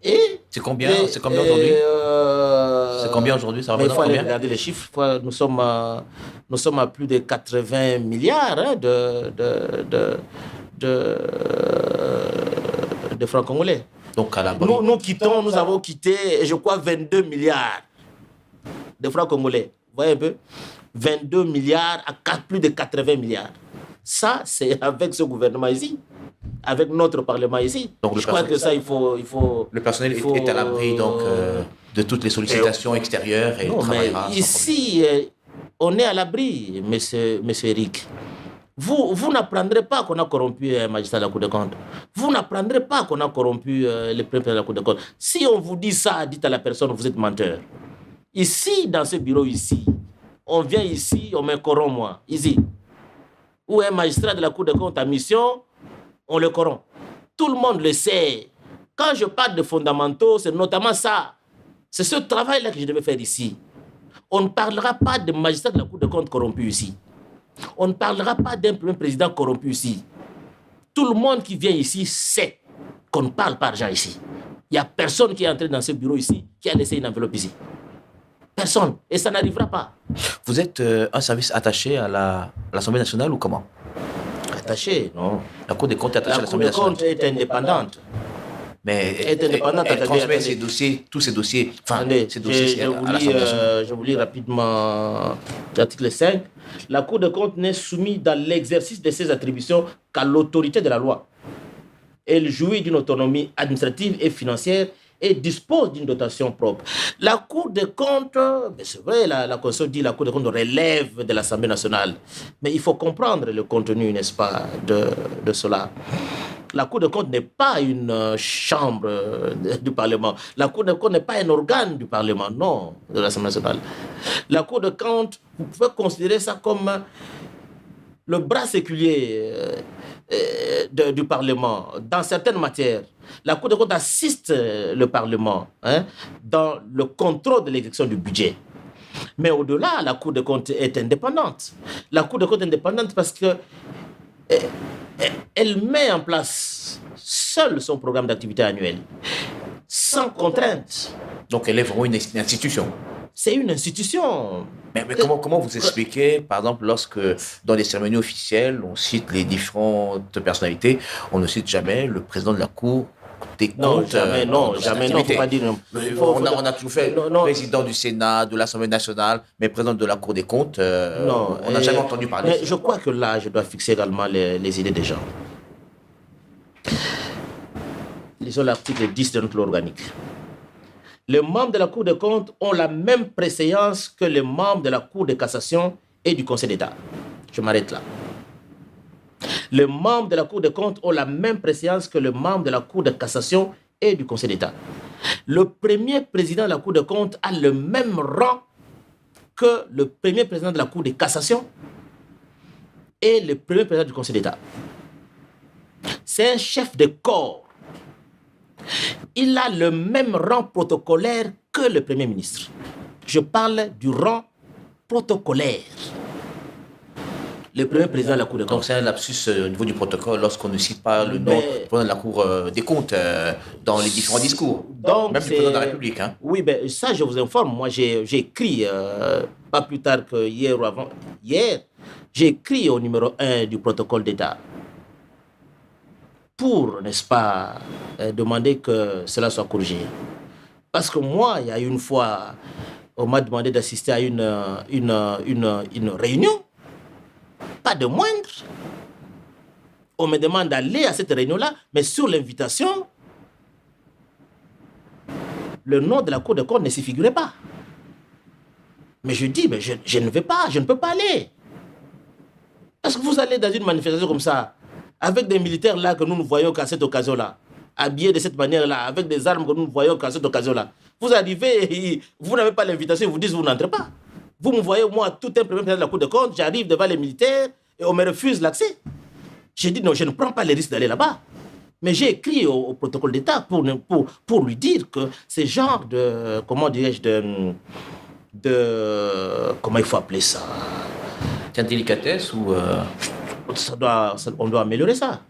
Et c'est combien aujourd'hui C'est combien aujourd'hui? Ça il faut aller regarder les chiffres. Nous sommes à plus de 80 milliards de francs congolais. Donc à la nous avons quitté, je crois, 22 milliards de francs congolais. Vous voyez un peu? 22 milliards à plus de 80 milliards. Ça, c'est avec ce gouvernement ici, avec notre Parlement ici. Donc, je crois que ça, il faut le personnel est à l'abri donc, de toutes les sollicitations extérieures et travaillera. Ici, on est à l'abri, monsieur Eric. Vous n'apprendrez pas qu'on a corrompu un magistrat de la Cour des comptes. Vous n'apprendrez pas qu'on a corrompu le président de la Cour des comptes. Si on vous dit ça, dites à la personne, vous êtes menteur. Ici, dans ce bureau ici, on vient ici, on me corrompt moi, ici. Ou un magistrat de la Cour des comptes à mission, on le corrompt. Tout le monde le sait. Quand je parle de fondamentaux, c'est notamment ça. C'est ce travail-là que je devais faire ici. On ne parlera pas de magistrat de la Cour des comptes corrompu ici. On ne parlera pas d'un premier président corrompu ici. Tout le monde qui vient ici sait qu'on ne parle pas d'argent ici. Il n'y a personne qui est entré dans ce bureau ici qui a laissé une enveloppe ici. Personne. Et ça n'arrivera pas. Vous êtes un service attaché à l'Assemblée nationale ou comment? Attaché, non. La Cour des comptes est attachée à l'Assemblée nationale. La Cour des comptes est indépendante. Mais elle transmet ces dossiers, tous ces dossiers. Je vous lis rapidement l'article 5. La Cour des comptes n'est soumise dans l'exercice de ses attributions qu'à l'autorité de la loi. Elle jouit d'une autonomie administrative et financière et dispose d'une dotation propre. La Cour des comptes, c'est vrai, la Constitution dit que la Cour des comptes relève de l'Assemblée nationale. Mais il faut comprendre le contenu, n'est-ce pas, de cela. La Cour des comptes n'est pas une chambre du Parlement. La Cour des comptes n'est pas un organe du Parlement, non, de l'Assemblée nationale. La Cour des comptes, vous pouvez considérer ça comme le bras séculier du Parlement dans certaines matières. La Cour des comptes assiste le Parlement dans le contrôle de l'exécution du budget. Mais au-delà, la Cour des comptes est indépendante. La Cour des comptes est indépendante parce que elle met en place seule son programme d'activité annuel, sans contrainte. Donc elle est vraiment une institution. C'est une institution. Mais comment vous expliquez, par exemple, lorsque dans les cérémonies officielles, on cite les différentes personnalités, on ne cite jamais le président de la Cour des comptes? Non, jamais, non, faut pas dire. On a toujours fait président du Sénat, de l'Assemblée nationale, mais président de la Cour des comptes, on n'a jamais entendu parler. Mais je crois que là, je dois fixer également les idées des gens. Lisons l'article 10 de notre loi organique. Les membres de la Cour des comptes ont la même préséance que les membres de la Cour de cassation et du Conseil d'État. Je m'arrête là. Les membres de la Cour des comptes ont la même préséance que les membres de la Cour de cassation et du Conseil d'État. Le premier président de la Cour des comptes a le même rang que le premier président de la Cour de cassation et le premier président du Conseil d'État. C'est un chef de corps. Il a le même rang protocolaire que le Premier ministre. Je parle du rang protocolaire. Le premier président de la Cour des comptes. Donc c'est un lapsus au niveau du protocole lorsqu'on ne cite pas le nom du président de la Cour des comptes dans les différents discours. Donc, même du président de la République. Hein. Oui, ben, ça je vous informe. Moi j'ai écrit, pas plus tard que hier ou avant. Hier, j'ai écrit au numéro 1 du protocole d'État. Pour, n'est-ce pas, demander que cela soit corrigé. Parce que moi, il y a une fois, on m'a demandé d'assister à une réunion, pas de moindre. On me demande d'aller à cette réunion-là, mais sur l'invitation, le nom de la Cour des comptes ne s'y figurait pas. Mais je dis, mais je ne vais pas, je ne peux pas aller. Parce que vous allez dans une manifestation comme ça, avec des militaires là que nous ne voyons qu'à cette occasion-là, habillés de cette manière-là, avec des armes que nous ne voyons qu'à cette occasion-là. Vous arrivez, vous n'avez pas l'invitation, ils vous disent vous n'entrez pas. Vous me voyez, moi, tout un premier président de la Cour des comptes, j'arrive devant les militaires et on me refuse l'accès. J'ai dit non, je ne prends pas le risque d'aller là-bas. Mais j'ai écrit au protocole d'État pour lui dire que ce genre de, comment dirais-je, comment il faut appeler ça? C'est une délicatesse ou... on doit améliorer ça.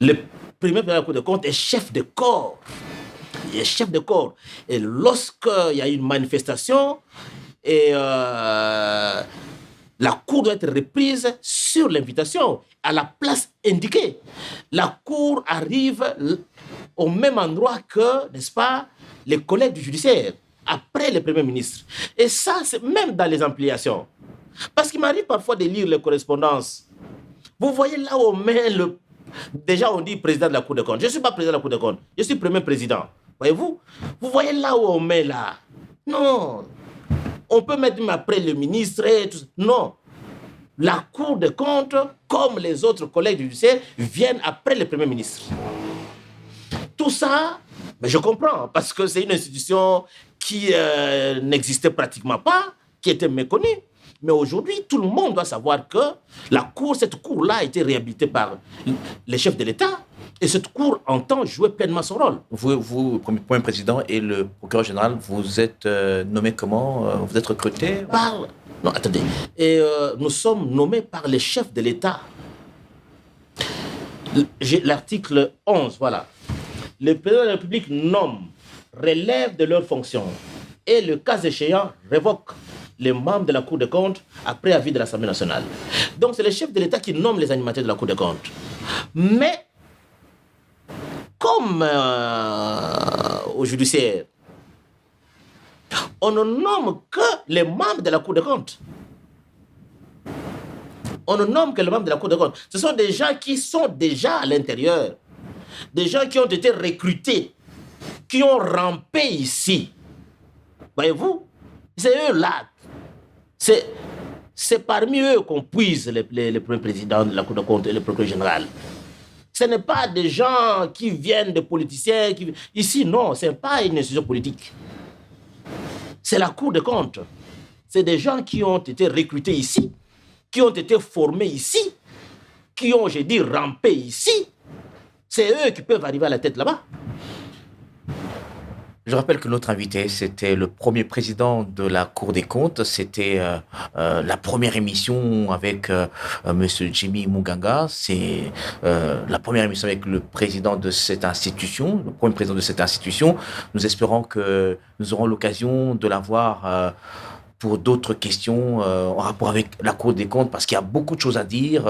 Le premier président de la Cour des comptes est chef de corps. Il est chef de corps. Et lorsqu'il y a une manifestation, et la Cour doit être reprise sur l'invitation, à la place indiquée. La Cour arrive au même endroit que, n'est-ce pas, les collègues du judiciaire, après le Premier ministre. Et ça, c'est même dans les ampliations. Parce qu'il m'arrive parfois de lire les correspondances. Vous voyez là où on met le... Déjà, on dit président de la Cour des comptes. Je ne suis pas président de la Cour des comptes. Je suis premier président. Voyez-vous? Vous voyez là où on met là. Non. On peut mettre après le ministre et tout ça. Non. La Cour des comptes, comme les autres collègues du judiciaire, viennent après le premier ministre. Tout ça, mais je comprends. Parce que c'est une institution qui n'existait pratiquement pas, qui était méconnue. Mais aujourd'hui, tout le monde doit savoir que cette cour-là a été réhabilitée par les chefs de l'État. Et cette cour entend jouer pleinement son rôle. Vous, premier président et le procureur général, vous êtes nommé comment? Vous êtes recruté? Non, attendez. Et nous sommes nommés par les chefs de l'État. J'ai l'article 11, voilà. Le président de la République nomme, relève de leurs fonctions et, le cas échéant, révoque les membres de la Cour des comptes après avis de l'Assemblée nationale. Donc, c'est le chef de l'État qui nomme les animateurs de la Cour des comptes. Mais, comme au judiciaire, on ne nomme que les membres de la Cour des comptes. On ne nomme que les membres de la Cour des comptes. Ce sont des gens qui sont déjà à l'intérieur. Des gens qui ont été recrutés, qui ont rampé ici. Voyez-vous? C'est eux là. C'est parmi eux qu'on puise les premiers présidents de la Cour des comptes et le procureur général. Ce n'est pas des gens qui viennent de politiciens. Ici, non, ce n'est pas une institution politique. C'est la Cour des comptes. C'est des gens qui ont été recrutés ici, qui ont été formés ici, qui ont, j'ai dit, rampé ici. C'est eux qui peuvent arriver à la tête là-bas. Je rappelle que notre invité, c'était le premier président de la Cour des comptes. C'était la première émission avec Monsieur Jimmy Munganga. C'est la première émission avec le président de cette institution, le premier président de cette institution. Nous espérons que nous aurons l'occasion de l'avoir pour d'autres questions en rapport avec la Cour des comptes, parce qu'il y a beaucoup de choses à dire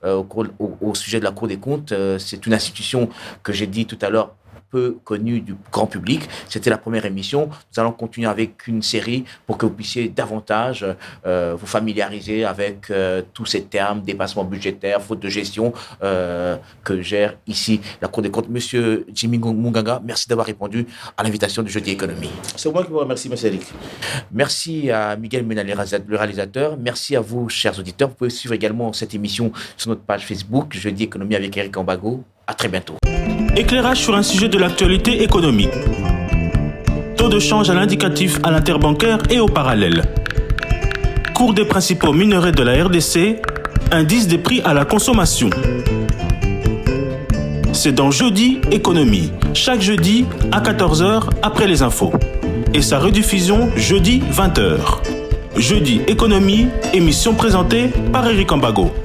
au sujet de la Cour des comptes. C'est une institution que j'ai dit tout à l'heure, peu connue du grand public. C'était la première émission. Nous allons continuer avec une série pour que vous puissiez davantage vous familiariser avec tous ces termes, dépassement budgétaire, faute de gestion que gère ici la Cour des comptes. Monsieur Jimmy Munganga, merci d'avoir répondu à l'invitation du Jeudi Économie. C'est moi qui vous remercie, monsieur Eric. Merci à Miguel Mena, le réalisateur. Merci à vous, chers auditeurs. Vous pouvez suivre également cette émission sur notre page Facebook, Jeudi Économie avec Eric Ambago. À très bientôt. Éclairage sur un sujet de l'actualité économique. Taux de change à l'indicatif à l'interbancaire et au parallèle. Cours des principaux minerais de la RDC. Indice des prix à la consommation. C'est dans Jeudi Économie, chaque jeudi à 14h après les infos. Et sa rediffusion jeudi 20h. Jeudi Économie, émission présentée par Eric Ambago.